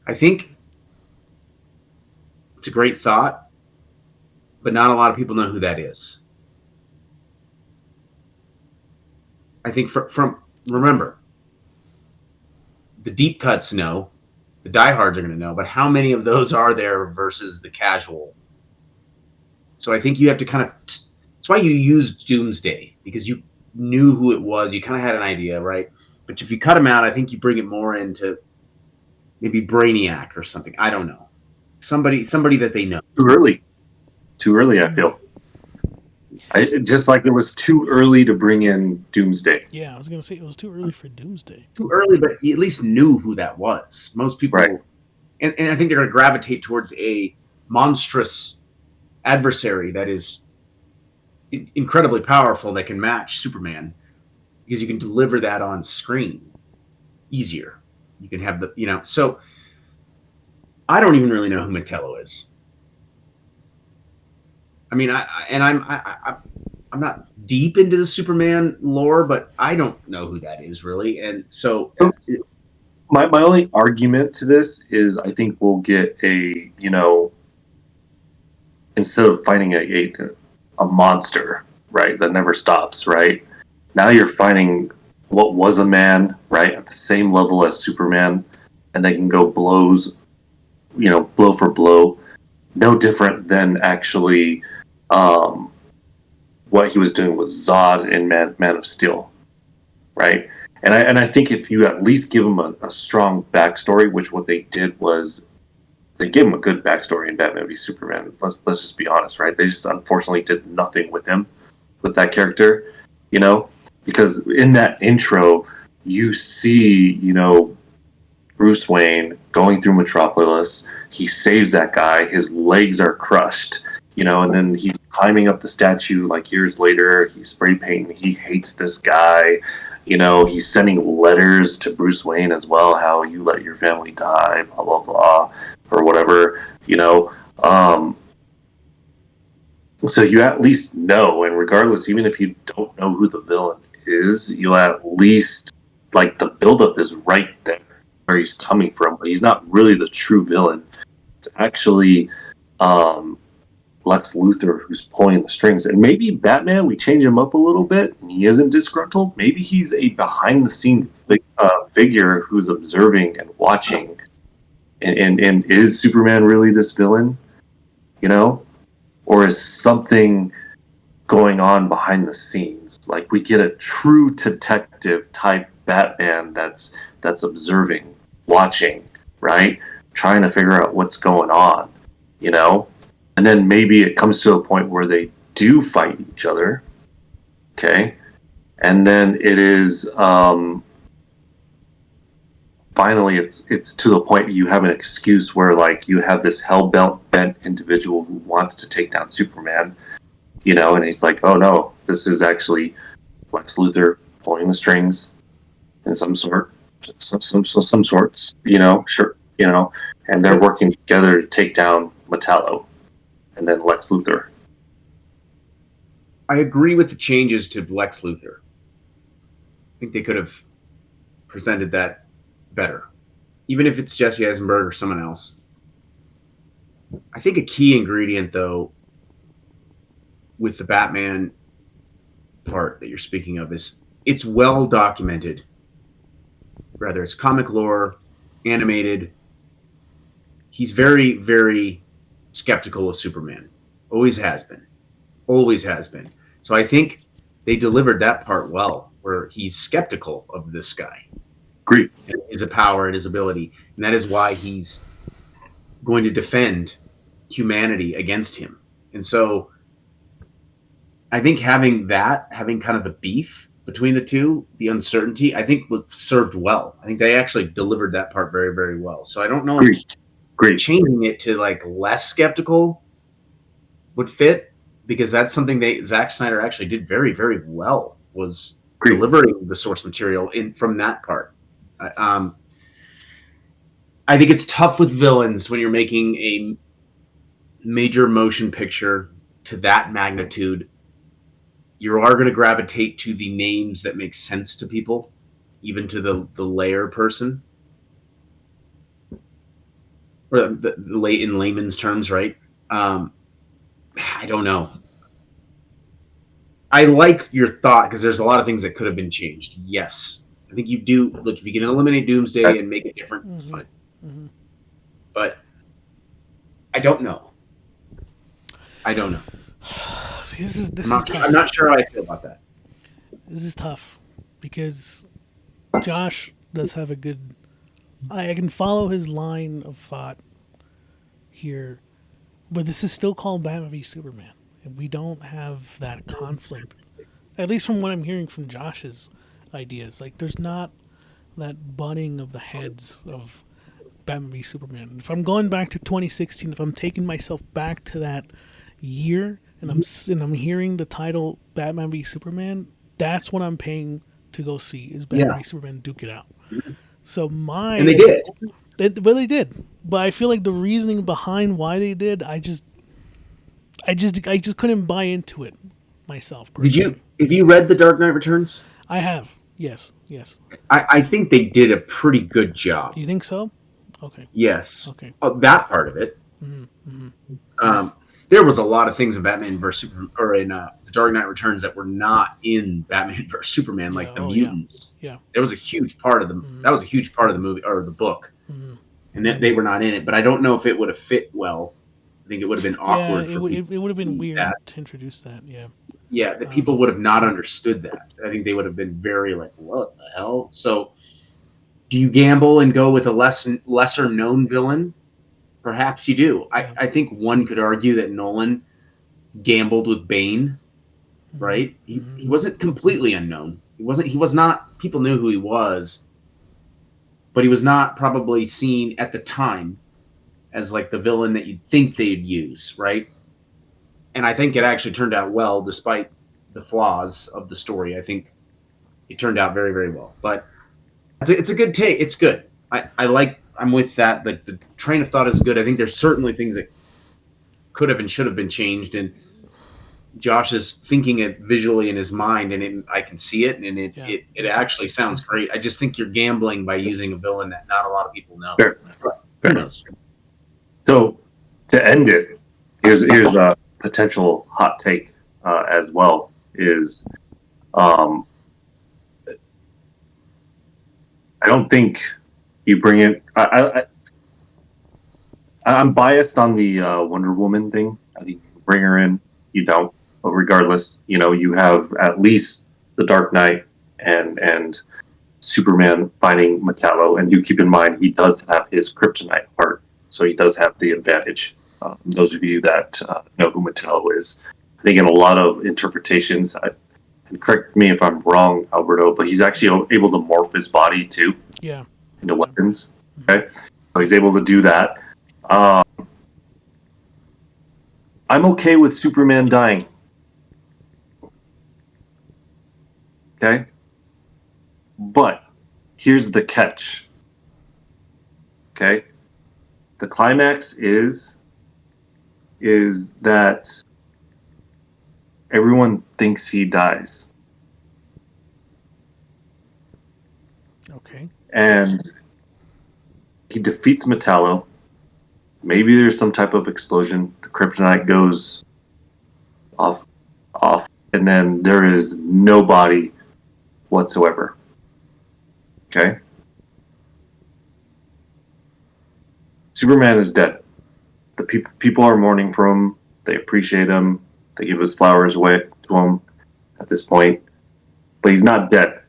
I think it's a great thought, but not a lot of people know who that is. I think from remember, the deep cuts know, the diehards are going to know, but how many of those are there versus the casual? So I think you have to kind of. That's why you used Doomsday, because you knew who it was. You kind of had an idea, right? But if you cut him out, I think you bring it more into maybe Brainiac or something. I don't know. Somebody that they know.
Too early, I feel. Just like it was too early to bring in Doomsday.
Yeah, I was going to say it was too early for Doomsday.
Too early, but you at least knew who that was. Most people,
right.
and I think they're going to gravitate towards a monstrous adversary that is incredibly powerful, that can match Superman, because you can deliver that on screen easier. You can have the, so I don't even really know who Metallo is. I mean, I'm not deep into the Superman lore, but I don't know who that is really. And so
my only argument to this is I think we'll get a, instead of fighting a monster, right, that never stops, right? Now you're fighting what was a man, right, at the same level as Superman, and they can go blows, blow for blow. No different than actually what he was doing with Zod in Man of Steel, right? And I think if you at least give him a strong backstory, which what they did was they gave him a good backstory in Batman v Superman. Let's just be honest, right? They just unfortunately did nothing with him, with that character, because in that intro, you see, Bruce Wayne going through Metropolis. He saves that guy. His legs are crushed, and then he's climbing up the statue like years later. He's spray painting. He hates this guy. He's sending letters to Bruce Wayne as well, how you let your family die, blah, blah, blah, or whatever, so you at least know, and regardless, even if you don't know who the villain is, you'll at least, like, the buildup is right there where he's coming from, but he's not really the true villain. It's actually Lex Luthor who's pulling the strings. And maybe Batman, we change him up a little bit, and he isn't disgruntled. Maybe he's a behind-the-scene figure who's observing and watching. And is Superman really this villain? Or is something going on behind the scenes? Like, we get a true detective type Batman that's observing, watching, right? Trying to figure out what's going on, And then maybe it comes to a point where they do fight each other, okay? And then it is finally it's to the point you have an excuse where, like, you have this hell-bent individual who wants to take down Superman, and he's like, oh no, this is actually Lex Luthor pulling the strings in some sorts, sure, and they're working together to take down Metallo and then Lex Luthor.
I agree with the changes to Lex Luthor. I think they could have presented that better, even if it's Jesse Eisenberg or someone else. I think a key ingredient, though, with the Batman part that you're speaking of is it's well documented. Whether it's comic lore, animated, he's very, very skeptical of Superman. Always has been. Always has been. So I think they delivered that part well, where he's skeptical of this guy.
Agreed.
His power and his ability. And that is why he's going to defend humanity against him. And so I think having kind of the beef between the two, the uncertainty, I think was served well. I think they actually delivered that part very, very well. So I don't know if changing it to, like, less skeptical would fit, because that's something Zack Snyder actually did very, very well, was delivering the source material from that part. I think it's tough with villains when you're making a major motion picture to that magnitude. You are going to gravitate to the names that make sense to people, even to the layer person, or in layman's terms, right? I don't know. I like your thought, because there's a lot of things that could have been changed. Yes. I think you do. Look, if you can eliminate Doomsday and make it different, it's fine. Mm-hmm. But I don't know.
See, this is tough.
I'm not sure how I feel about that.
This is tough because Josh does have a good. I can follow his line of thought here, but this is still called Batman v Superman, and we don't have that conflict. At least from what I'm hearing from Josh's ideas, like, there's not that butting of the heads of Batman v Superman. If I'm going back to 2016, if I'm taking myself back to that year, and I'm hearing the title Batman v Superman, that's what I'm paying to go see, is Batman v Superman duke it out. So and
they did.
They did. But I feel like the reasoning behind why they did, I just couldn't buy into it myself. Personally.
Have you read The Dark Knight Returns?
I have. Yes.
I think they did a pretty good job.
You think so? Okay.
Yes.
Okay.
Oh, that part of it.
Mm-hmm.
There was a lot of things in Batman versus Superman, or in The Dark Knight Returns, that were not in Batman versus Superman, like the mutants.
Yeah.
There was a huge part of them. Mm-hmm. That was a huge part of the movie or the book, and that they were not in it. But I don't know if it would have fit well. I think it would have been awkward.
Yeah, it would have been weird to introduce that. Yeah.
Yeah, the people would have not understood that. I think they would have been very like, "What the hell?" So, do you gamble and go with a lesser known villain? Perhaps you do. Yeah. I think one could argue that Nolan gambled with Bane, right? He wasn't completely unknown. He was not, people knew who he was, but he was not probably seen at the time as like the villain that you'd think they'd use, right? And I think it actually turned out well, despite the flaws of the story. I think it turned out very, very well. But it's a good take. It's good. I'm with that. The train of thought is good. I think there's certainly things that could have and should have been changed. And Josh is thinking it visually in his mind, and I can see it, and it actually sounds great. I just think you're gambling by using a villain that not a lot of people know.
Fair.
Who knows?
So to end it, here's a potential hot take as well. Is I don't think you bring in. I'm biased on the Wonder Woman thing. I think you bring her in. You don't. But regardless, you have at least the Dark Knight and Superman finding Metallo, and you keep in mind he does have his kryptonite part, so he does have the advantage. Those of you that know who Metallo is, I think in a lot of interpretations, and correct me if I'm wrong, Alberto, but he's actually able to morph his body too, into weapons. Okay, so he's able to do that. I'm okay with Superman dying. Okay? But here's the catch. Okay? The climax is that everyone thinks he dies.
Okay.
And he defeats Metallo. Maybe there's some type of explosion. The kryptonite goes off, and then there is no body whatsoever. Okay? Superman is dead. The people are mourning for him. They appreciate him. They give his flowers away to him at this point. But he's not dead.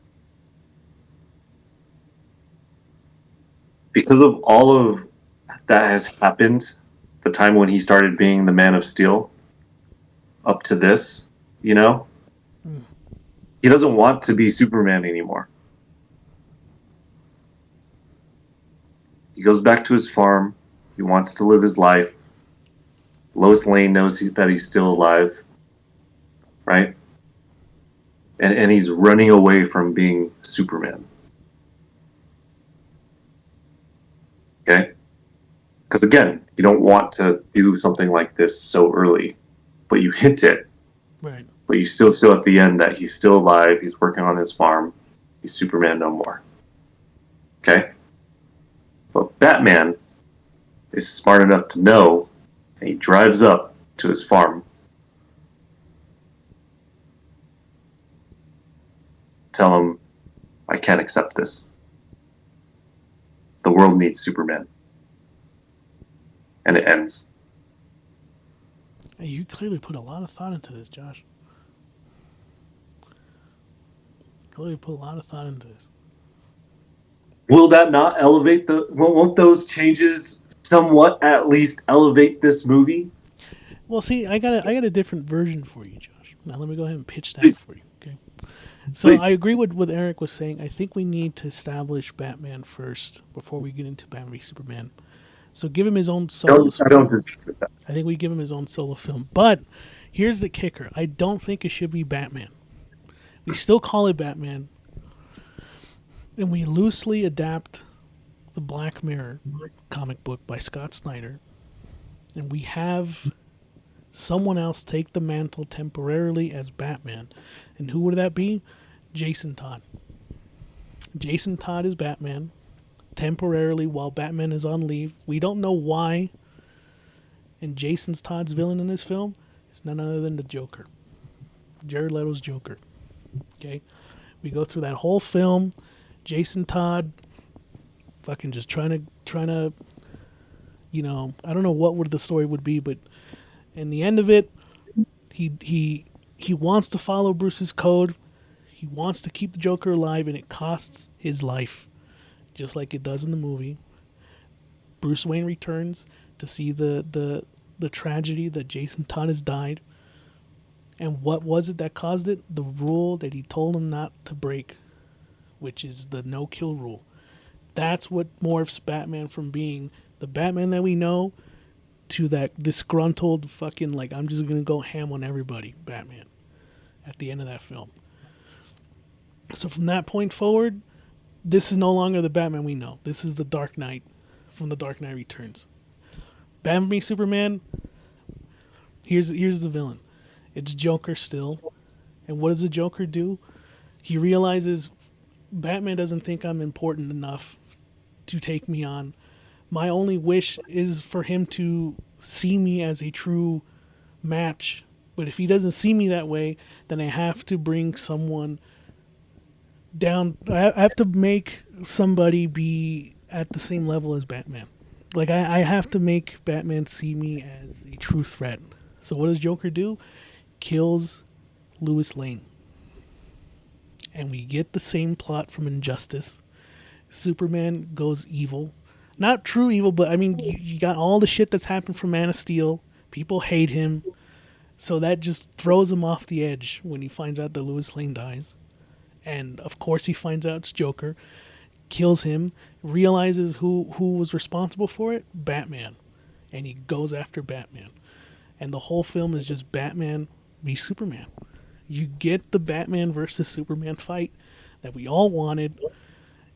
Because of all of that has happened, the time when he started being the Man of Steel, up to this, he doesn't want to be Superman anymore. He goes back to his farm. He wants to live his life. Lois Lane knows that he's still alive, right? And he's running away from being Superman. Okay? Because again, you don't want to do something like this so early, but you hint it.
Right.
But you still show at the end that he's still alive, he's working on his farm, he's Superman no more. Okay? But Batman is smart enough to know, and he drives up to his farm. Tell him, I can't accept this. The world needs Superman. And it ends.
Hey, you clearly put a lot of thought into this, Josh. Clearly put a lot of thought into this.
Will that not elevate won't those changes somewhat at least elevate this movie?
Well, see, I got a different version for you, Josh. Now let me go ahead and pitch that
Please.
for you. Okay. So
Please.
I agree with what Eric was saying. I think we need to establish Batman first before we get into Batman v Superman. So give him his own solo.
I don't disagree with that.
I think we give him his own solo film. But here's the kicker: I don't think it should be Batman. We still call it Batman, and we loosely adapt the Black Mirror comic book by Scott Snyder, and we have someone else take the mantle temporarily as Batman. And who would that be? Jason Todd. Jason Todd is Batman temporarily while Batman is on leave. We don't know why. And Jason Todd's villain in this film is none other than the Joker. Jared Leto's Joker. Okay? We go through that whole film. Jason Todd fucking just trying to I don't know what the story would be, but in the end of it, he wants to follow Bruce's code. He wants to keep the Joker alive, and it costs his life, just like it does in the movie. Bruce Wayne returns to see the tragedy that Jason Todd has died, And what was it that caused it? The rule that he told him not to break, which is the no kill rule. That's what morphs Batman from being the Batman that we know to that disgruntled fucking, like, I'm just gonna go ham on everybody Batman at the end of that film. So from that point forward, this is no longer the Batman we know. This is the Dark Knight from the Dark Knight Returns. Batman v Superman. Here's the villain. It's Joker still. And what does the Joker do? He realizes Batman doesn't think I'm important enough to take me on. My only wish is for him to see me as a true match. But if he doesn't see me that way, then I have to bring someone down. I have to make somebody be at the same level as Batman. Like, I have to make Batman see me as a true threat. So what does Joker do? Kills Lois Lane. And we get the same plot from Injustice. Superman goes evil. Not true evil, but I mean, you got all the shit that's happened from Man of Steel. People hate him. So that just throws him off the edge when he finds out that Lois Lane dies. And of course he finds out it's Joker. Kills him. Realizes who was responsible for it? Batman. And he goes after Batman. And the whole film is just Batman v Superman. You get the Batman versus Superman fight that we all wanted.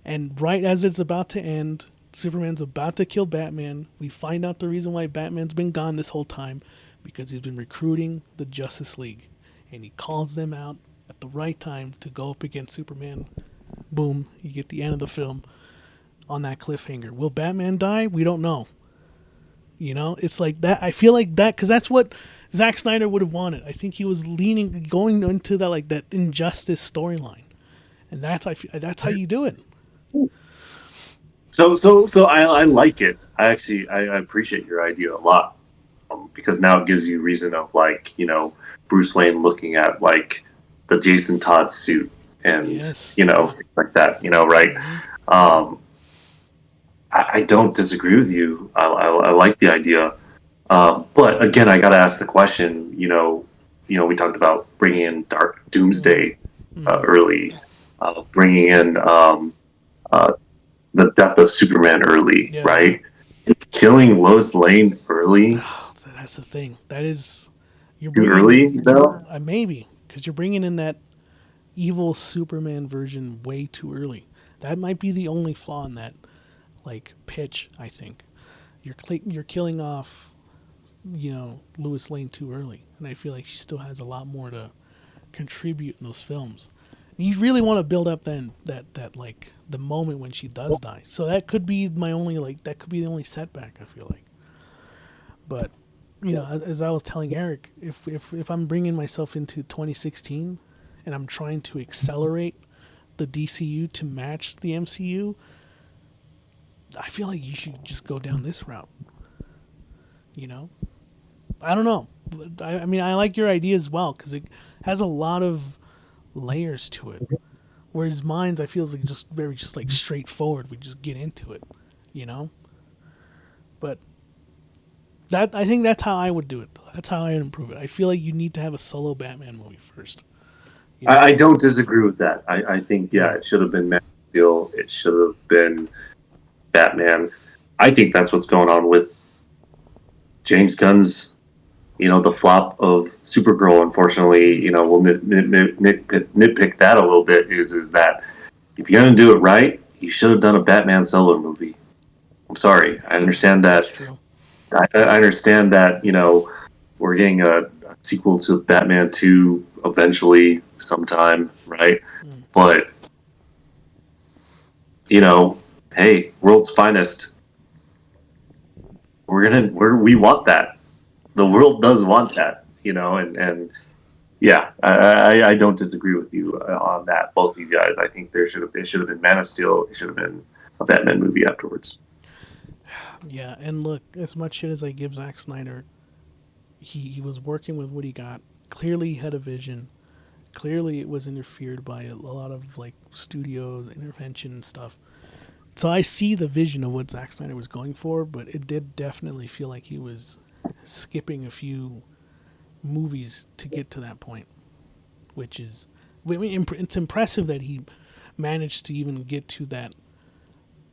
And right as it's about to end, Superman's about to kill Batman. We find out the reason why Batman's been gone this whole time, because he's been recruiting the Justice League. And he calls them out at the right time to go up against Superman. Boom, you get the end of the film on that cliffhanger. Will Batman die? We don't know. You know, it's like that. I feel like that because that's what Zack Snyder would have wanted. I think he was going into that, like, that Injustice storyline, and that's how you do it.
So I like it. I appreciate your idea a lot, because now it gives you reason of, like, Bruce Wayne looking at, like, the Jason Todd suit and
Yes.
things like that. Right?
Mm-hmm.
I don't disagree with you. I like the idea, but again, I got to ask the question. We talked about bringing in Dark Doomsday early, bringing in the death of Superman early,
Yeah.
right? It's killing Lois Lane early.
Oh, that's the thing. That is, you're
Too
bringing
early, though?
maybe because you're bringing in that evil Superman version way too early. That might be the only flaw in that, like, pitch. I think you're killing off, Lois Lane too early, and I feel like she still has a lot more to contribute in those films. You really want to build up then that like the moment when she does die. So that could be the only setback, I feel like. But as I was telling Eric, if I'm bringing myself into 2016 and I'm trying to accelerate the DCU to match the MCU, I feel like you should just go down this route. I don't know. I mean, I like your idea as well because it has a lot of layers to it. Whereas mine's, I feel, is like just very like straightforward. We just get into it, But I think that's how I would do it. That's how I would improve it. I feel like you need to have a solo Batman movie first.
I don't disagree with that. I think, it should have been Man of Steel. It should have been Batman. I think that's what's going on with James Gunn's, the flop of Supergirl. Unfortunately, we'll nitpick that a little bit. Is that if you're going to do it right, you should have done a Batman solo movie. I'm sorry. I understand that.
That's true.
I understand that, we're getting a sequel to Batman 2 eventually sometime, right? But, hey, world's finest. We want that. The world does want that, and yeah, I don't disagree with you on that. Both of you guys, I think it should have been Man of Steel. It should have been a Batman movie afterwards.
Yeah, and look, as much shit as I give Zack Snyder, he was working with what he got. Clearly, he had a vision. Clearly, it was interfered by a lot of, like, studios intervention and stuff. So I see the vision of what Zack Snyder was going for, but it did definitely feel like he was skipping a few movies to get to that point, which is, I mean, it's impressive that he managed to even get to that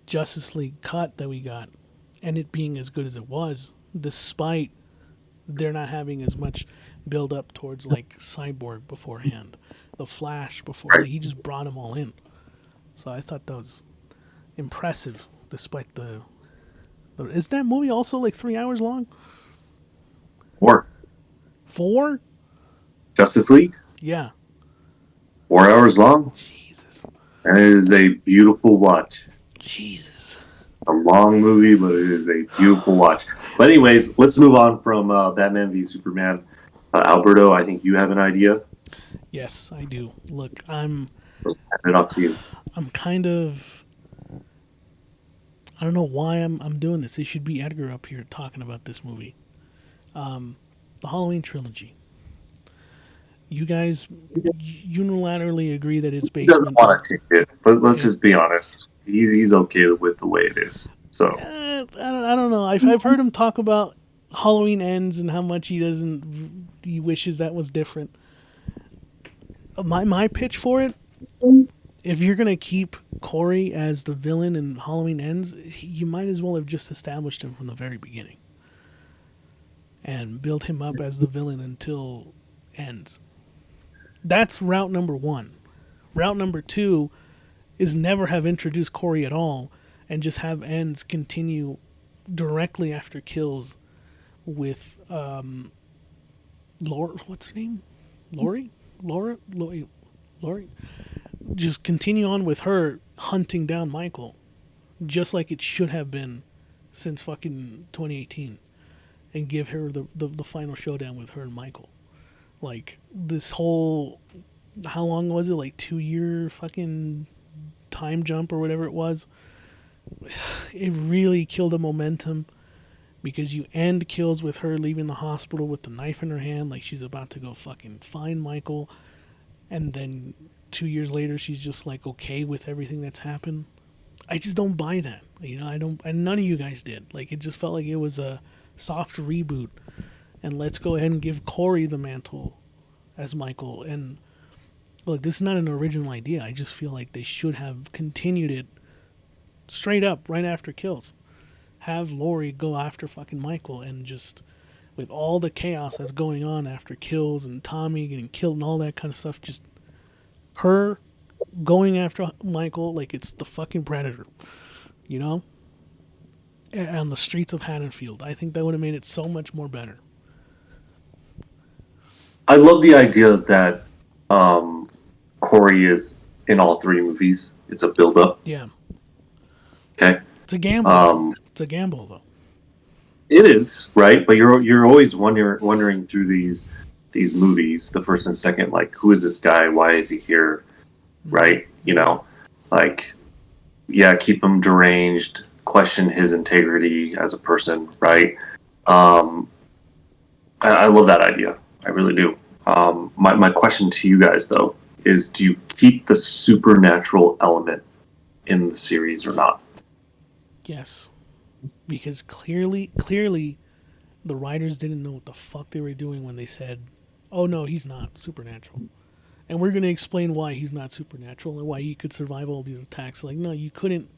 Justice League cut that we got, and it being as good as it was, despite they're not having as much build up towards like Cyborg beforehand, the Flash before. Like, he just brought them all in. So I thought that was impressive, despite the. Is that movie also like 3 hours long?
4.
4?
Justice League,
Yeah.
4 hours long.
Jesus.
And it is a beautiful watch.
Jesus.
A long movie, but it is a beautiful watch. But anyways, let's move on from Batman v Superman. Alberto, I think you have an idea.
Yes, I do. Look, I'm
Hand it off to you.
kind of. I don't know why I'm doing this. It should be Edgar up here talking about this movie. The Halloween trilogy. You guys unilaterally agree that it's
He
based
doesn't
on.
want to take it, but let's just be honest. He's okay with the way it is. So
I don't know. I've heard him talk about Halloween Ends and how much he wishes that was different. My pitch for it, if you're gonna keep Corey as the villain in Halloween Ends, you might as well have just established him from the very beginning and build him up as the villain until Ends. That's route number 1. Route number 2 is never have introduced Corey at all and just have Ends continue directly after Kills with Laura. What's her name? Lori. Just continue on with her hunting down Michael, just like it should have been since fucking 2018, and give her the final showdown with her and Michael. Like, this whole, how long was it? Like 2-year fucking time jump or whatever it was. It really killed the momentum, because you end Kills with her leaving the hospital with the knife in her hand, like she's about to go fucking find Michael, and then 2 years later she's just like okay with everything that's happened. I just don't buy that. I don't, and none of you guys did. Like, it just felt like it was a soft reboot, and let's go ahead and give Corey the mantle as Michael. And look, this is not an original idea. I just feel like they should have continued it straight up right after Kills. Have Lori go after fucking Michael, and just, with all the chaos that's going on after Kills and Tommy getting killed and all that kind of stuff, just her going after Michael like it's the fucking Predator, on the streets of Haddonfield. I think that would have made it so much more better.
I love the idea that Corey is in all 3 movies. It's a build-up.
Yeah.
Okay.
It's a gamble. It's a gamble, though.
It is, right? But you're always wondering through these movies, the first and second, like, who is this guy? Why is he here? Right? Like, yeah, keep him deranged, question his integrity as a person, right? I love that idea. I really do. My question to you guys, though, is, do you keep the supernatural element in the series or not?
Yes. Because clearly, the writers didn't know what the fuck they were doing when they said, oh no, he's not supernatural. And we're going to explain why he's not supernatural and why he could survive all these attacks. Like, no, you couldn't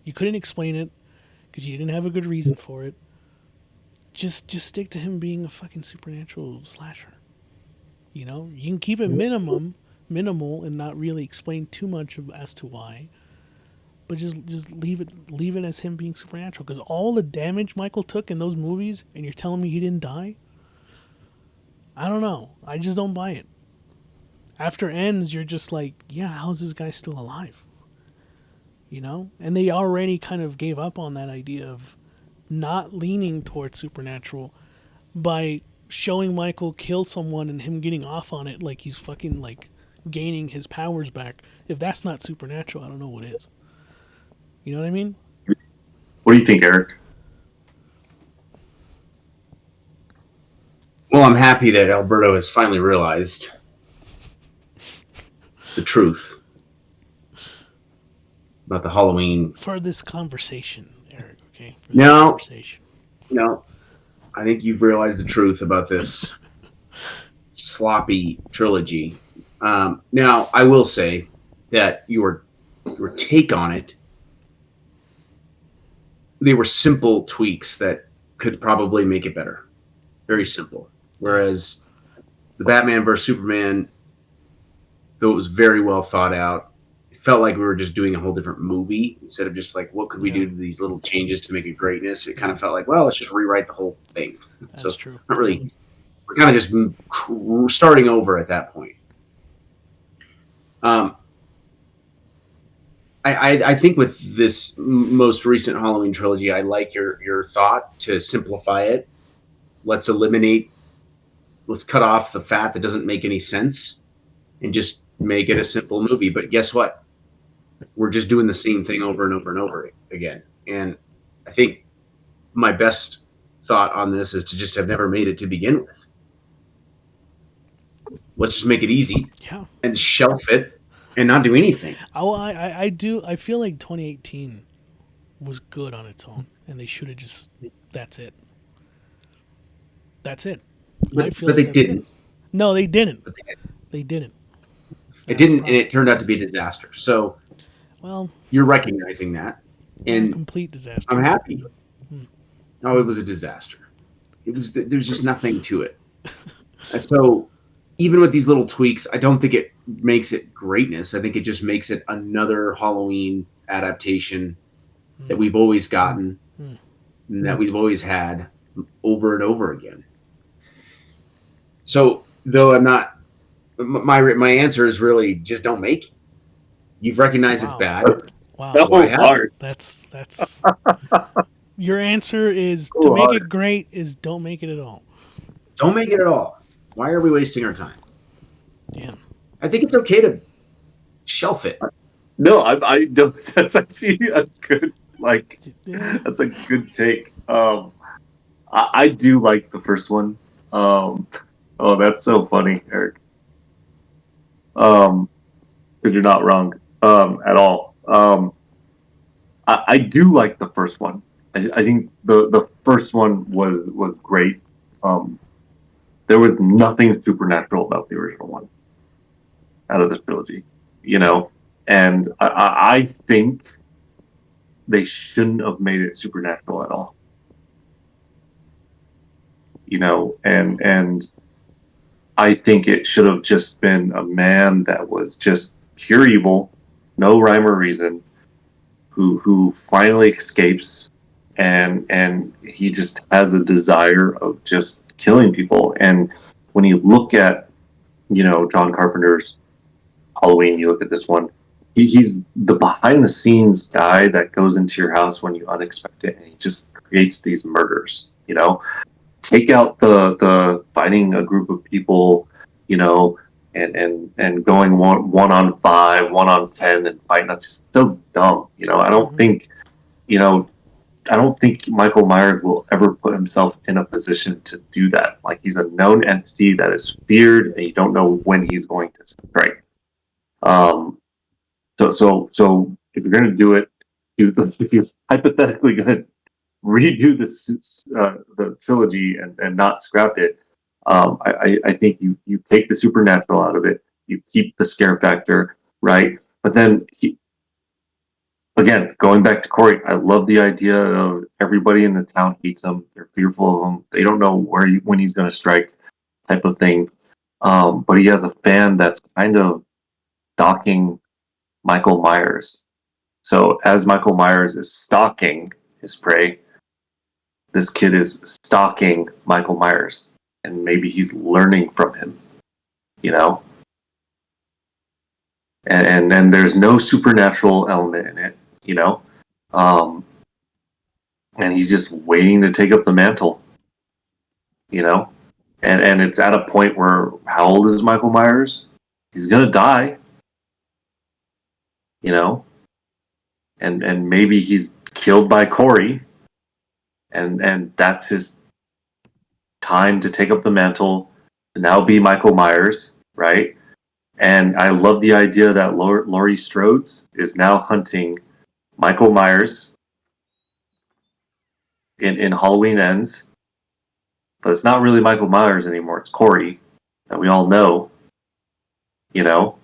explain it because you didn't have a good reason for it. Just stick to him being a fucking supernatural slasher. You can keep it minimal and not really explain too much as to why. But just leave it as him being supernatural. Because all the damage Michael took in those movies, and you're telling me he didn't die? I don't know. I just don't buy it. After Ends, you're just like, yeah, how's this guy still alive? And they already kind of gave up on that idea of not leaning towards supernatural by showing Michael kill someone and him getting off on it like he's fucking like gaining his powers back. If that's not supernatural, I don't know what is. You know what I mean?
What do you think, Eric?
Well, I'm happy that Alberto has finally realized the truth about the Halloween.
For this conversation, Eric, okay? For this
No.
conversation.
No, I think you've realized the truth about this sloppy trilogy. Now, I will say that your take on it, they were simple tweaks that could probably make it better. Very simple. Whereas the Batman vs Superman, though it was very well thought out, it felt like we were just doing a whole different movie instead of just like, what could we do to these little changes to make it greatness? It kind of felt like, well, let's just rewrite the whole thing.
That's true.
Not really. We're kind of just starting over at that point. I think with this most recent Halloween trilogy, I like your thought to simplify it. Let's cut off the fat that doesn't make any sense and just make it a simple movie. But guess what? We're just doing the same thing over and over and over again. And I think my best thought on this is to just have never made it to begin with. Let's just make it easy and shelf it and not do anything.
Oh, I do. I feel like 2018 was good on its own, and they should have just. That's it. That's it.
But they didn't.
No, they didn't. They didn't.
It didn't, and it turned out to be a disaster. So,
well,
you're recognizing that, and
a complete disaster.
I'm happy. No, it was a disaster. There's just nothing to it. So, even with these little tweaks, I don't think it makes it greatness. I think it just makes it another Halloween adaptation that we've always gotten, and that we've always had over and over again. So, though I'm not, my answer is really just don't make it. You've recognized it's bad.
Wow,
that was hard.
That's your answer is to make it great is don't make it at all.
Don't make it at all. Why are we wasting our time?
Damn. I
think it's okay to shelf it.
No, I don't. That's actually a good That's a good take. I do like the first one. Oh, that's so funny, Eric. Because you're not wrong at all. I do like the first one. I think the first one was great. There was nothing supernatural about the original one out of this trilogy, and I think they shouldn't have made it supernatural at all, and I think it should have just been a man that was just pure evil, no rhyme or reason, who finally escapes, and he just has a desire of just killing people. And when you look at John Carpenter's Halloween, you look at this one, he's the behind the scenes guy that goes into your house when you unexpect it, and he just creates these murders. Take out the fighting a group of people, and going one on 5, 1 on 10, and fighting. That's just so dumb. I don't think Michael Myers will ever put himself in a position to do that. Like, he's a known entity that is feared, and you don't know when he's going to strike. So if you're going to do it, if you're hypothetically going to redo the trilogy and not scrap it, I think you take the supernatural out of it, you keep the scare factor, right? But then again, going back to Corey, I love the idea of everybody in the town hates him. They're fearful of him. They don't know when he's going to strike, type of thing. But he has a fan that's kind of stalking Michael Myers. So as Michael Myers is stalking his prey, this kid is stalking Michael Myers, and maybe he's learning from him, And then there's no supernatural element in it, and he's just waiting to take up the mantle, and it's at a point where, how old is Michael Myers? He's gonna die, and maybe he's killed by Corey, and that's his time to take up the mantle, to now be Michael Myers, right? And I love the idea that Laurie Strode is now hunting Michael Myers in Halloween Ends, but it's not really Michael Myers anymore. It's Corey, that we all know, you know?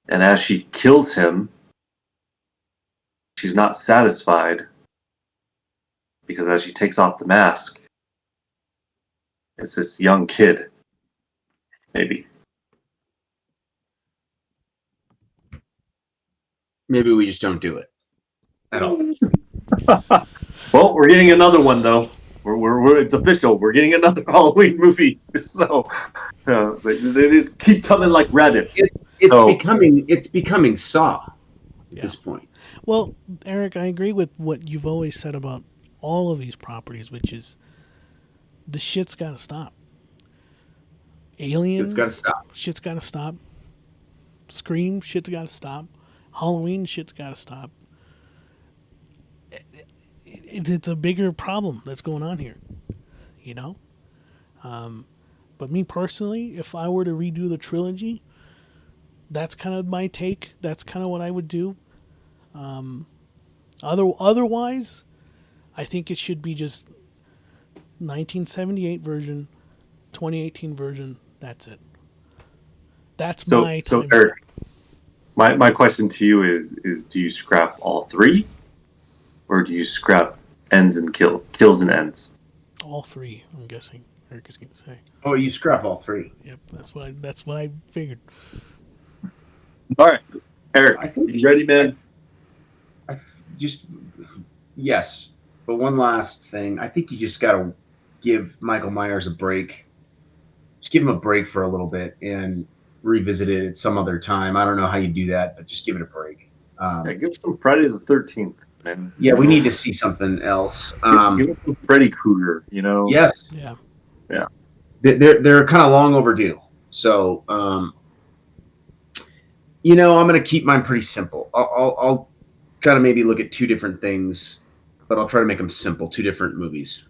And as she kills him, she's not satisfied because as she takes off the mask, it's this young kid, maybe.
Maybe we just don't do it at all.
Well, we're getting another one though. It's official. We're getting another Halloween movie. So they just keep coming like rabbits.
It's becoming Saw at this point.
Well, Eric, I agree with what you've always said about all of these properties, which is the shit's got to stop. Alien,
It's got to stop.
Shit's got to stop. Scream, shit's got to stop. Halloween, shit's got to stop. It's a bigger problem that's going on here, you know? But me personally, if I were to redo the trilogy, that's kind of my take. That's kind of what I would do. Otherwise, I think it should be just 1978 version, 2018 version. That's it. That's my time.
So Eric, my question to you is do you scrap all three, or do you scrap ends and kills and ends?
All three, I'm guessing Eric is going to say.
Oh, you scrap all three.
Yep, that's what I figured.
All right, Eric, you ready, man?
Yes, but one last thing. I think you just got to give Michael Myers a break. Just give him a break for a little bit and revisit it at some other time. I don't know how you do that, but just give it a break.
Give us some Friday the 13th, man.
Yeah, we need to see something else.
Give us some Freddy Krueger, you know?
Yes.
Yeah.
They're kind of long overdue. So, I'm going to keep mine pretty simple. I'll try to maybe look at two different things, but I'll try to make them simple. Two different movies.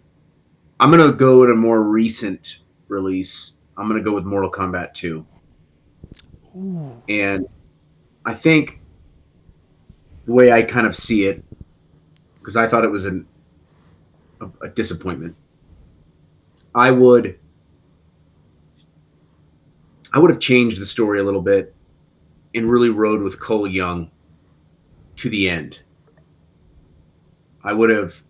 I'm going to go at a more recent release. I'm going to go with Mortal Kombat 2.
Ooh.
And I think the way I kind of see it, because I thought it was a disappointment, I would have changed the story a little bit and really rode with Cole Young to the end. I would have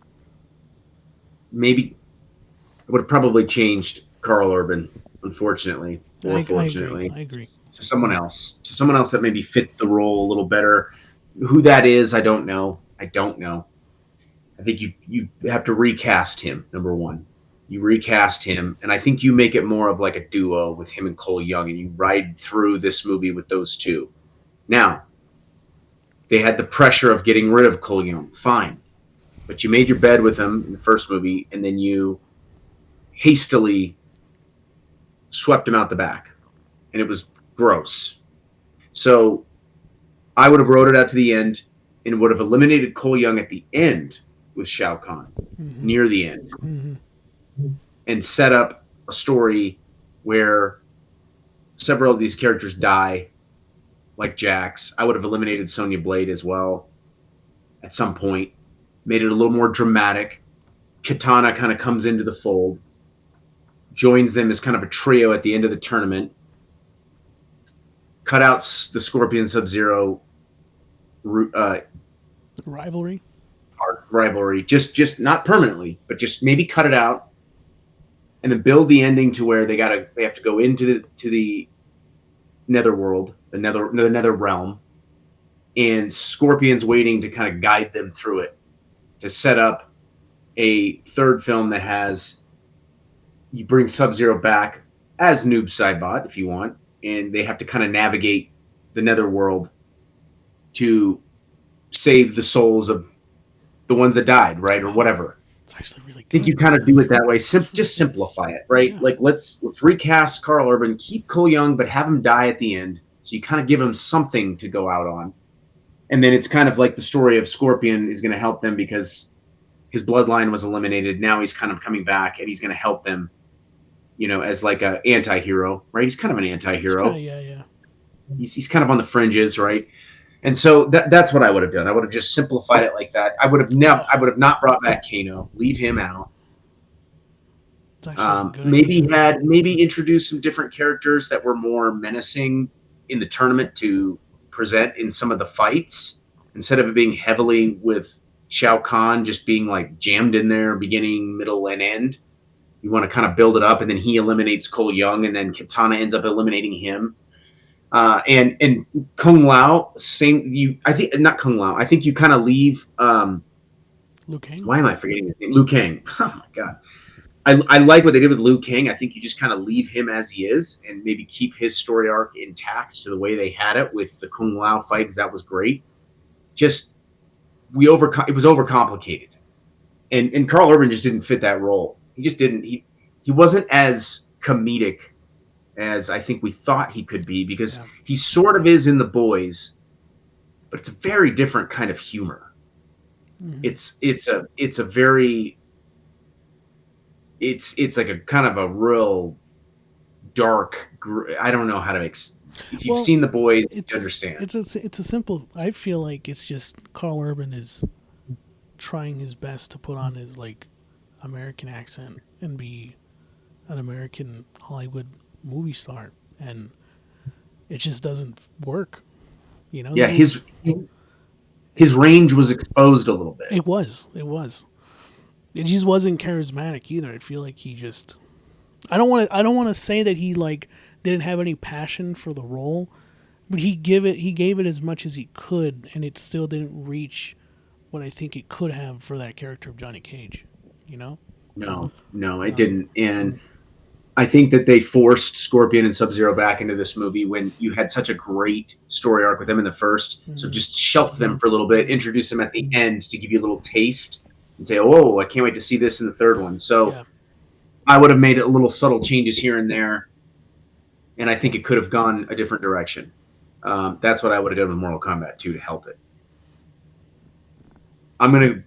probably changed Carl Urban, unfortunately, or fortunately.
I agree.
To someone else that maybe fit the role a little better. Who that is, I don't know. I think you have to recast him, number one. You recast him, and I think you make it more of like a duo with him and Cole Young, and you ride through this movie with those two. Now, they had the pressure of getting rid of Cole Young. Fine. But you made your bed with him in the first movie, and then you hastily swept him out the back. And it was gross. So I would have wrote it out to the end and would have eliminated Cole Young at the end with Shao Kahn, near the end, and set up a story where several of these characters die, like Jax. I would have eliminated Sonya Blade as well at some point, made it a little more dramatic. Katana kind of comes into the fold, joins them as kind of a trio at the end of the tournament, cut out the Scorpion Sub-Zero rivalry, just not permanently, but just maybe cut it out, and then build the ending to where they have to go into the netherworld, the nether realm, and Scorpion's waiting to kind of guide them through it, to set up a third film that has, you bring Sub-Zero back as Noob Saibot if you want, and they have to kind of navigate the netherworld to save the souls of the ones that died, right, or whatever.
It's actually really good.
I think you kind of do it that way. Just simplify it, right? Yeah. Like let's recast Carl Urban, keep Cole Young, but have him die at the end, so you kind of give him something to go out on. And then it's kind of like the story of Scorpion is going to help them because his bloodline was eliminated. Now he's kind of coming back, and he's going to help them, as like a anti-hero, right? He's kind of an anti-hero.
Yeah.
He's kind of on the fringes, right? And so that's what I would have done. I would have just simplified it like that. I would have not brought back Kano. Leave him out.
It's actually a good idea.
Maybe introduce some different characters that were more menacing in the tournament to present in some of the fights instead of it being heavily with Shao Kahn just being like jammed in there, beginning, middle, and end. You want to kind of build it up, and then he eliminates Cole Young, and then Katana ends up eliminating him. And Kung Lao, I think not Kung Lao. I think you kind of leave.
Liu Kang.
Why am I forgetting his name? Liu Kang. Oh my god. I like what they did with Liu Kang. I think you just kind of leave him as he is and maybe keep his story arc intact to the way they had it with the Kung Lao fight, because that was great. Just it was overcomplicated. And Carl Urban just didn't fit that role. He just didn't. He wasn't as comedic as I think we thought he could be, because he sort of is in The Boys, but it's a very different kind of humor. Mm-hmm. It's like a kind of a real dark. I don't know how to. If you've seen The Boys, you understand.
It's a simple. I feel like it's just Carl Urban is trying his best to put on his like American accent and be an American Hollywood movie star, and it just doesn't work. You know.
Yeah, his range was exposed a little bit.
It was. It just wasn't charismatic either. I feel like he just. I don't want to say that he like didn't have any passion for the role, but he gave it as much as he could, and it still didn't reach what I think it could have for that character of Johnny Cage. You know.
No, it didn't, and I think that they forced Scorpion and Sub-Zero back into this movie when you had such a great story arc with them in the first. Mm-hmm. So just shelf them for a little bit, introduce them at the end to give you a little taste. And say, oh, I can't wait to see this in the third one. So I would have made a little subtle changes here and there, and I think it could have gone a different direction. That's what I would have done with Mortal Kombat 2 to help it. I'm going to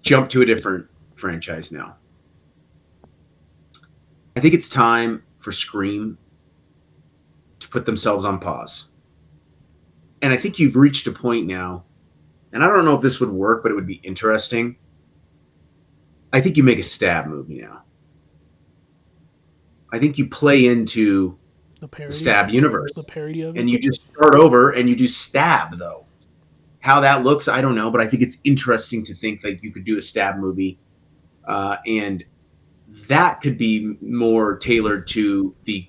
jump to a different franchise now. I think it's time for Scream to put themselves on pause. And I think you've reached a point now, and I don't know if this would work, but it would be interesting. I think you make a Stab movie now. I think you play into the Stab universe.
The parody of it.
And you just start over and you do Stab, though. How that looks, I don't know, but I think it's interesting to think that you could do a Stab movie. And that could be more tailored to the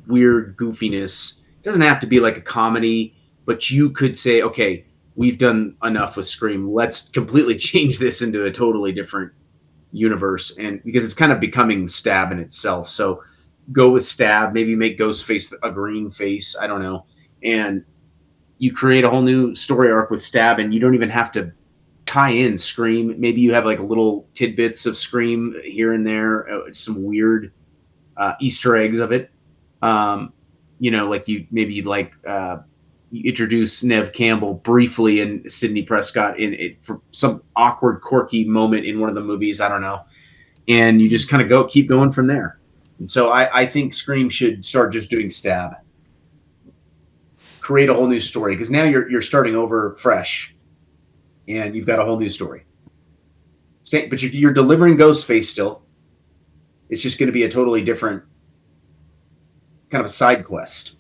weird goofiness. It doesn't have to be like a comedy, but you could say, okay, we've done enough with Scream. Let's completely change this into a totally different universe, and because it's kind of becoming Stab in itself. So go with Stab, maybe make Ghostface a green face. I don't know. And you create a whole new story arc with Stab, and you don't even have to tie in Scream. Maybe you have like little tidbits of Scream here and there, some weird Easter eggs of it. Like you introduce Neve Campbell briefly and Sidney Prescott in it for some awkward, quirky moment in one of the movies. I don't know. And you just kind of keep going from there. And so I think Scream should start just doing Stab. Create a whole new story, because now you're starting over fresh and you've got a whole new story. But you're delivering Ghostface still. It's just going to be a totally different kind of a side quest.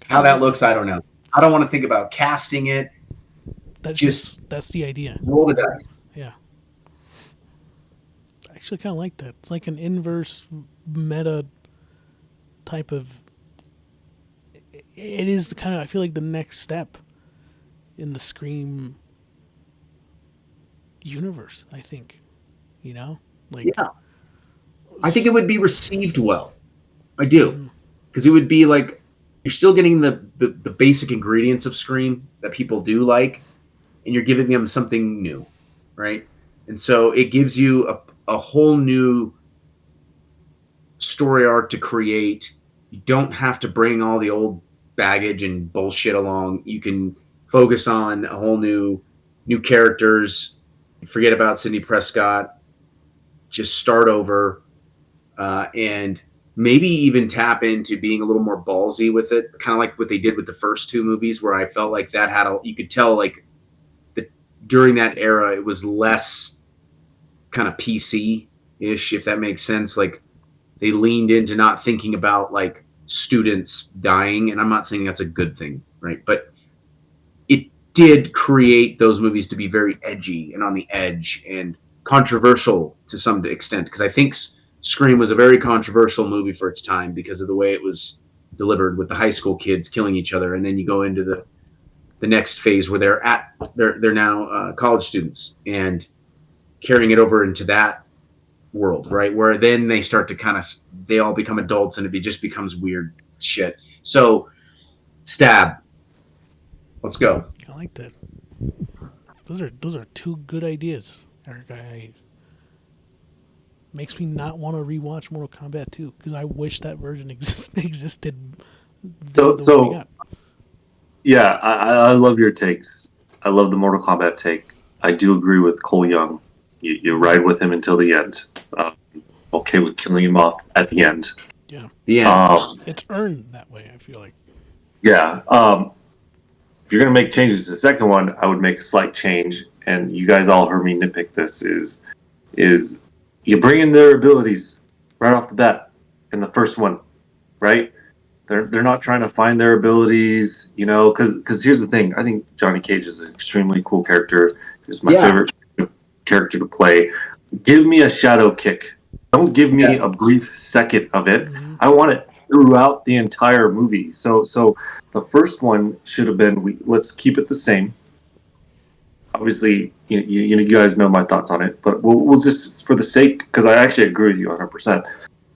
How that looks, I don't know. I don't want to think about casting it.
That's the idea.
Roll the dice.
Yeah. I actually kind of like that. It's like an inverse meta type of. It is kind of, I feel like, the next step in the Scream universe, I think. You know?
Yeah. I think it would be received well. I do. Because it would be like, you're still getting the basic ingredients of Scream that people do like, and you're giving them something new, right? And so it gives you a whole new story arc to create. You don't have to bring all the old baggage and bullshit along. You can focus on a whole new characters. Forget about Sidney Prescott. Just start over, and maybe even tap into being a little more ballsy with it, kind of like what they did with the first two movies, where I felt like that you could tell like that during that era, it was less kind of PC ish, if that makes sense. Like they leaned into not thinking about like students dying, and I'm not saying that's a good thing, right? But it did create those movies to be very edgy and on the edge and controversial to some extent, because I think Scream was a very controversial movie for its time because of the way it was delivered with the high school kids killing each other, and then you go into the next phase where they're now college students and carrying it over into that world, right? Where then they start to they all become adults and just becomes weird shit. So, Stab. Let's go.
I like that. Those are two good ideas, Eric. Makes me not want to rewatch Mortal Kombat 2 because I wish that version existed. The one we got.
Yeah, I love your takes. I love the Mortal Kombat take. I do agree with Cole Young. You ride with him until the end. Okay with killing him off at the end.
Yeah,
the end.
It's earned that way. I feel like.
Yeah. If you're gonna make changes to the second one, I would make a slight change. And you guys all heard me nitpick this. Is you bring in their abilities right off the bat in the first one, right? They're not trying to find their abilities, because here's the thing. I think Johnny Cage is an extremely cool character. He's my favorite character to play. Give me a shadow kick. Don't give me a brief second of it. Mm-hmm. I want it throughout the entire movie. So the first one should have been, let's keep it the same. Obviously, you guys know my thoughts on it, but we'll just, for the sake, because I actually agree with you 100%,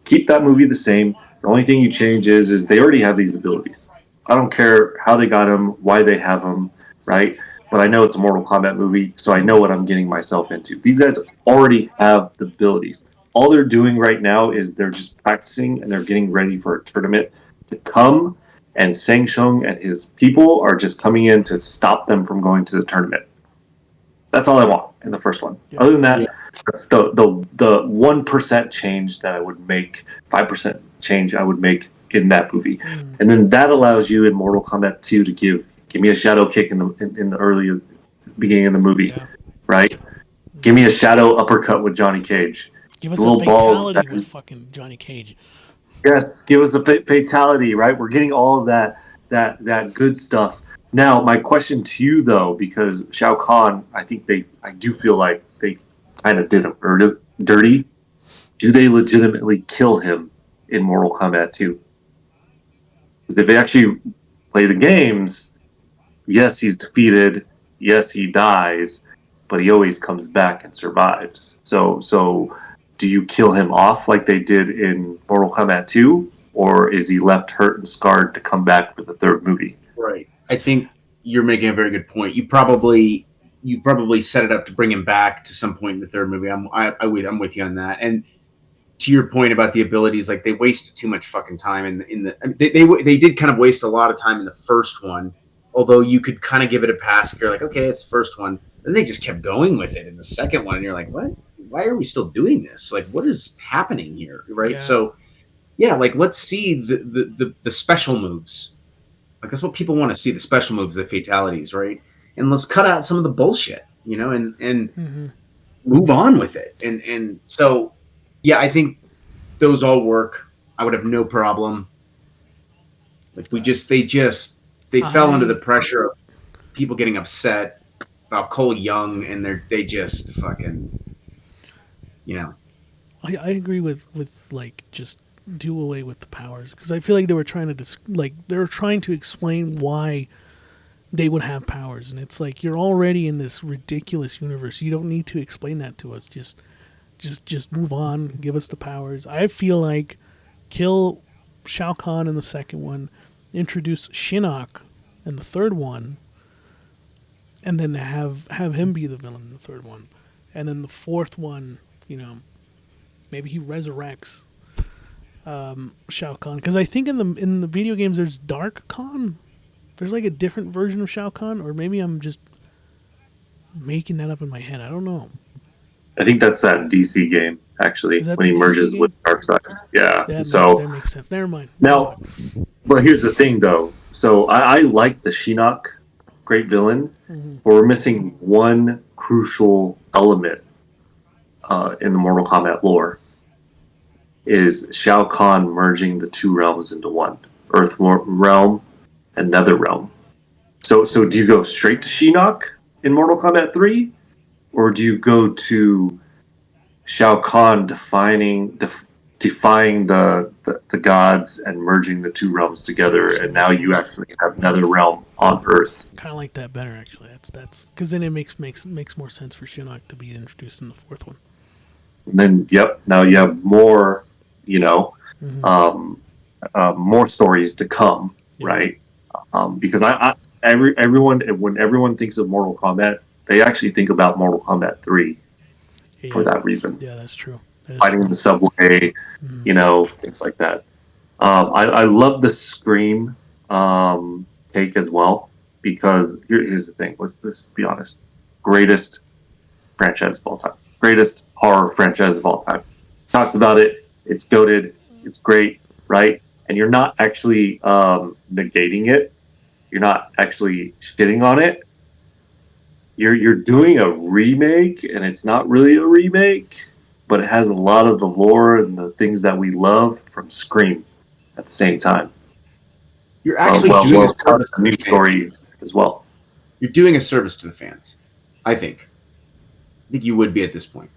keep that movie the same. The only thing you change is they already have these abilities. I don't care how they got them, why they have them, right? But I know it's a Mortal Kombat movie, so I know what I'm getting myself into. These guys already have the abilities. All they're doing right now is they're just practicing and they're getting ready for a tournament to come, and Sang Shung and his people are just coming in to stop them from going to the tournament. That's all I want in the first one. Yeah. Other than that, that's the 1% change that I would make, 5% change I would make in that movie. And then that allows you in Mortal Kombat 2 to give me a shadow kick in the early beginning of the movie, right? Give me a shadow uppercut with Johnny Cage.
Give us a fatality with fucking Johnny Cage.
Yes, give us a fatality, right? We're getting all of that good stuff. Now, my question to you, though, because Shao Kahn, I do feel like they kind of did him dirty. Do they legitimately kill him in Mortal Kombat 2? Because if they actually play the games, yes, he's defeated. Yes, he dies, but he always comes back and survives. So do you kill him off like they did in Mortal Kombat 2? Or is he left hurt and scarred to come back for the third movie?
Right. I think you're making a very good point. You probably set it up to bring him back to some point in the third movie. I'm with you on that. And to your point about the abilities, like they wasted too much fucking time they did kind of waste a lot of time in the first one. Although you could kind of give it a pass. You're like, okay, it's the first one. Then they just kept going with it in the second one, and you're like, what? Why are we still doing this? Like, what is happening here? Right. Yeah. So, yeah, like let's see the special moves. Like that's what people want to see, the special moves, the fatalities, right? And let's cut out some of the bullshit, and move on with it. And so, yeah, I think those all work. I would have no problem. Like they fell under the pressure of people getting upset about Cole Young, and they just fucking,
I agree with like just do away with the powers, because I feel like they were trying to explain why they would have powers, and it's like you're already in this ridiculous universe. You don't need to explain that to us. Just move on. Give us the powers. I feel like kill Shao Kahn in the second one, introduce Shinnok in the third one, and then have him be the villain in the third one, and then the fourth one, maybe he resurrects Shao Kahn, because I think in the video games there's Dark Khan. There's like a different version of Shao Kahn, or maybe I'm just making that up in my head. I don't know.
I think that's that DC game actually when he merges with Darkseid. Yeah.
That makes sense. Never mind.
Now, but here's the thing though. So I like the Shinnok, great villain, but we're missing one crucial element in the Mortal Kombat lore is Shao Kahn merging the two realms into one, Earth realm and Nether realm. So do you go straight to Shinnok in Mortal Kombat 3, or do you go to Shao Kahn defying the gods and merging the two realms together, and now you actually have Nether realm on Earth?
Kind of like that better, actually. That's because then it makes more sense for Shinnok to be introduced in the fourth one.
And then, yep, now you have more, more stories to come, right? Because everyone, when everyone thinks of Mortal Kombat, they actually think about Mortal Kombat 3 for that reason.
Yeah, that's true.
Fighting in the subway, things like that. I love the Scream take as well, because here's the thing. Let's be honest. Greatest franchise of all time. Greatest horror franchise of all time. Talked about it. It's goated. It's great, right? And you're not actually negating it. You're not actually shitting on it. You're doing a remake, and it's not really a remake, but it has a lot of the lore and the things that we love from Scream at the same time.
You're actually doing
a new story as well.
You're doing a service to the fans, I think. I think you would be at this point.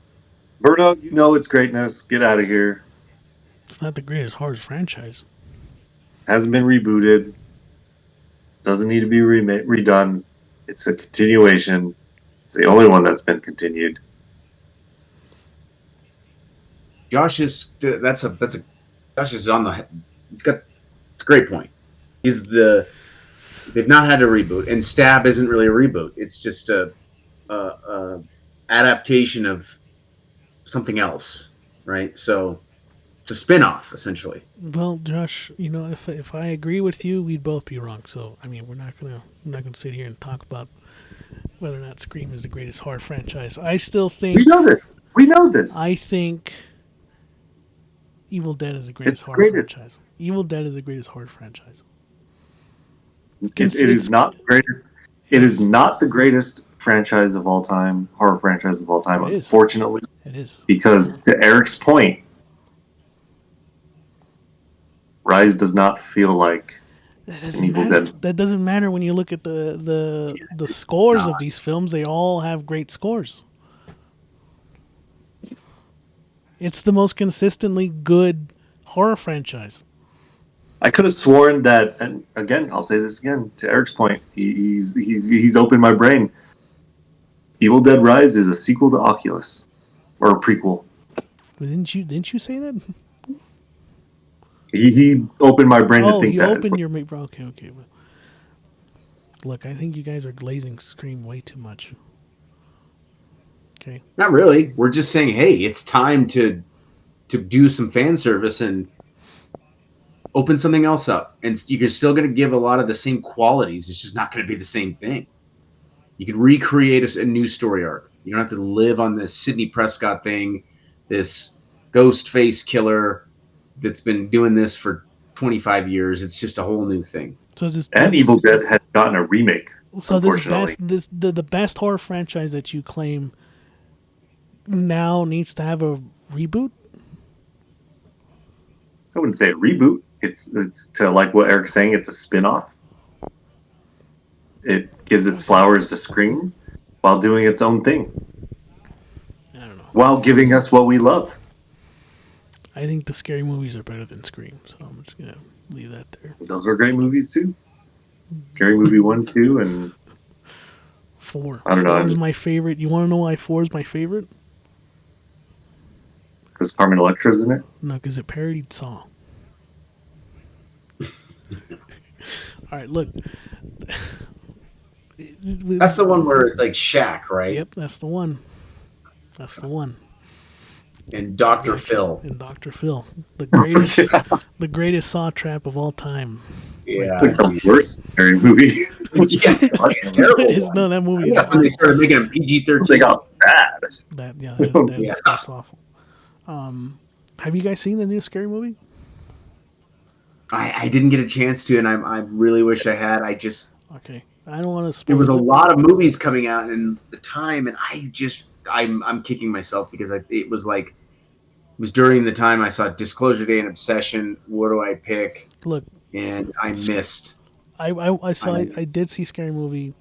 Berto, it's greatness. Get out of here.
It's not the greatest horror franchise.
Hasn't been rebooted. Doesn't need to be redone. It's a continuation. It's the only one that's been continued.
Josh is on the. It's a great point. They've not had a reboot, and Stab isn't really a reboot. It's just a adaptation of something else, right? So it's a spin-off, essentially.
Well, Josh, if I agree with you, we'd both be wrong. So I mean, we're not gonna sit here and talk about whether or not Scream is the greatest horror franchise. I still think
we know this.
I think Evil Dead is the greatest horror franchise. Evil Dead is the greatest horror franchise.
It is not the greatest. It is not the greatest franchise of all time, horror franchise of all time. Unfortunately,
it is,
because to Eric's point, Rise does not feel like an Evil Dead.
That doesn't matter when you look at the scores of these films. They all have great scores. It's the most consistently good horror franchise.
I could have sworn that, and again, I'll say this again to Eric's point. He's opened my brain. Evil Dead Rise is a sequel to Oculus, or a prequel.
Didn't you say that?
He opened my brain to think that.
Oh, you opened your brain. Okay. Look, I think you guys are glazing Scream way too much. Okay.
Not really. We're just saying, hey, it's time to do some fan service and open something else up. And you're still going to give a lot of the same qualities. It's just not going to be the same thing. You can recreate a new story arc. You don't have to live on this Sidney Prescott thing, this ghost face killer that's been doing this for 25 years. It's just a whole new thing.
So
Evil Dead has gotten a remake.
So the best horror franchise that you claim now needs to have a reboot?
I wouldn't say a reboot. It's to, like what Eric's saying, it's a spin-off. It gives its flowers to Scream while doing its own thing.
I don't know.
While giving us what we love.
I think the scary movies are better than Scream, so I'm just going to leave that there.
Those are great movies too. Scary Movie 1, 2, and
4.
I don't know.
4 is my favorite. You want to know why 4 is my favorite?
Because Carmen Electra's in it?
No, because it parodied Saw. All right, look.
That's the one where it's like Shaq, right?
Yep, that's the one.
And Dr. Phil.
The greatest the greatest saw trap of all time.
Yeah. It's like the worst scary movie.
Yeah, it's like a terrible
No, that movie is
that's when they started making them PG-13.
They got bad.
That's awful. Have you guys seen the new Scary Movie?
I didn't get a chance to, and I really wish I had.
Okay. I don't want to spoil.
There was a lot of movies coming out in the time, and I just I'm kicking myself because it was during the time I saw Disclosure Day and Obsession. What do I pick?
Look,
And I missed.
I did see Scary Movie.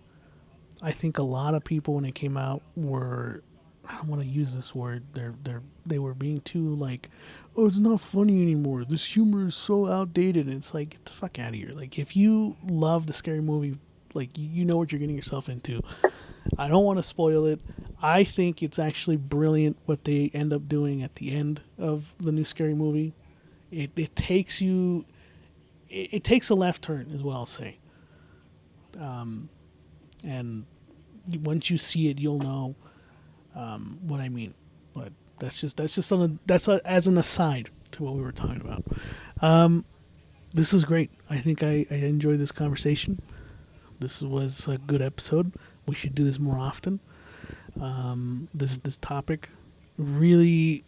I think a lot of people when it came out were, I don't want to use this word. They were being too like, oh, it's not funny anymore. This humor is so outdated. And it's like, get the fuck out of here. Like, if you love the Scary Movie, like, you know what you're getting yourself into. I don't want to spoil it. I think it's actually brilliant what they end up doing at the end of the new Scary Movie. It takes you, it takes a left turn, is what I'll say. And once you see it, you'll know what I mean. But that's just as an aside to what we were talking about. This was great. I think I enjoyed this conversation. This was a good episode. We should do this more often. This topic really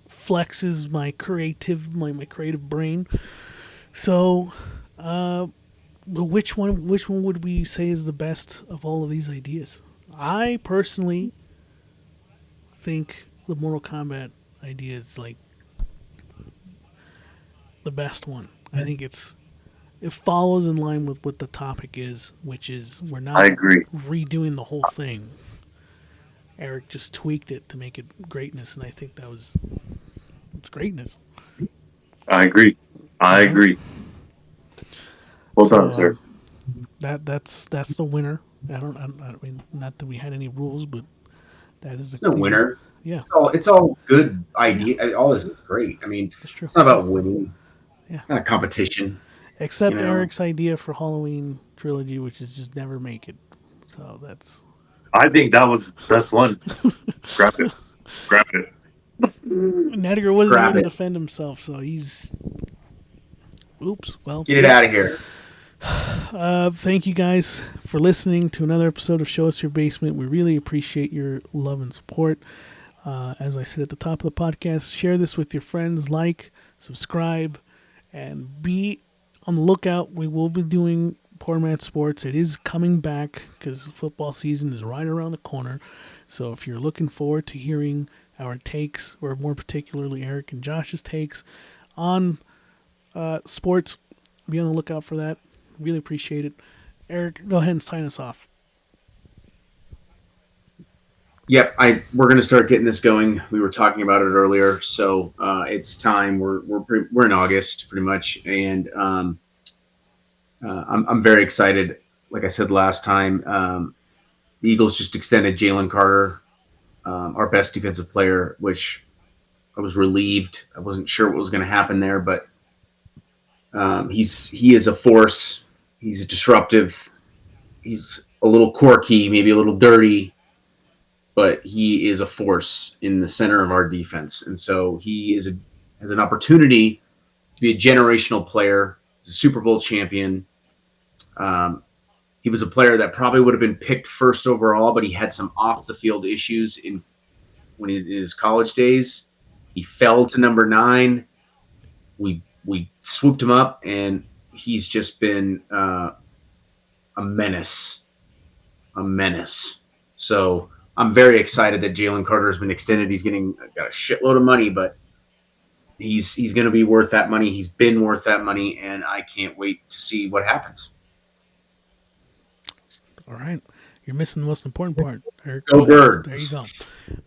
flexes my creative brain. So, but which one would we say is the best of all of these ideas? I personally think the Mortal Kombat idea is like the best one. I think it follows in line with what the topic is, which is we're not
I agree.
redoing the whole thing. Eric just tweaked it to make it greatness, and I think it's greatness.
I agree. I agree. Well done, sir.
That's the winner. I mean, not that we had any rules, but that is
It's
the
no
clear-
winner.
Yeah,
It's all good idea. All this is great. I mean,
that's true.
it's not about winning.
Yeah.
It's not a competition.
Except
you know.
Eric's idea for Halloween trilogy, which is just never make it. So that's
I think that was the best one. Grab it. Grab it.
Nedgar wasn't
Grab
here to
it.
defend himself, so he's. Oops. Well,
Get it out of here.
thank you guys for listening to another episode of Show Us Your Basement. We really appreciate your love and support. As I said at the top of the podcast, share this with your friends, like, subscribe, and be on the lookout. We will be doing Poor Man Sports. It is coming back because football season is right around the corner. So if you're looking forward to hearing our takes, or more particularly Eric and Josh's takes on sports, be on the lookout for that. Really appreciate it. Eric, go ahead and sign us off.
Yep, we're going to start getting this going. We were talking about it earlier, so it's time. We're in August pretty much, and I'm very excited. Like I said last time, the Eagles just extended Jalen Carter, our best defensive player, which I was relieved. I wasn't sure what was going to happen there, but he is a force. He's disruptive. He's a little quirky, maybe a little dirty, but he is a force in the center of our defense. And so he has an opportunity to be a generational player. He's a Super Bowl champion. He was a player that probably would have been picked first overall, but he had some off the field issues in his college days. He fell to number 9. We swooped him up, and he's just been a menace. So I'm very excited that Jalen Carter has been extended. He's got a shitload of money, but he's going to be worth that money. He's been worth that money, and I can't wait to see what happens.
All right. You're missing the most important part, Eric.
Go Birds.
There you go.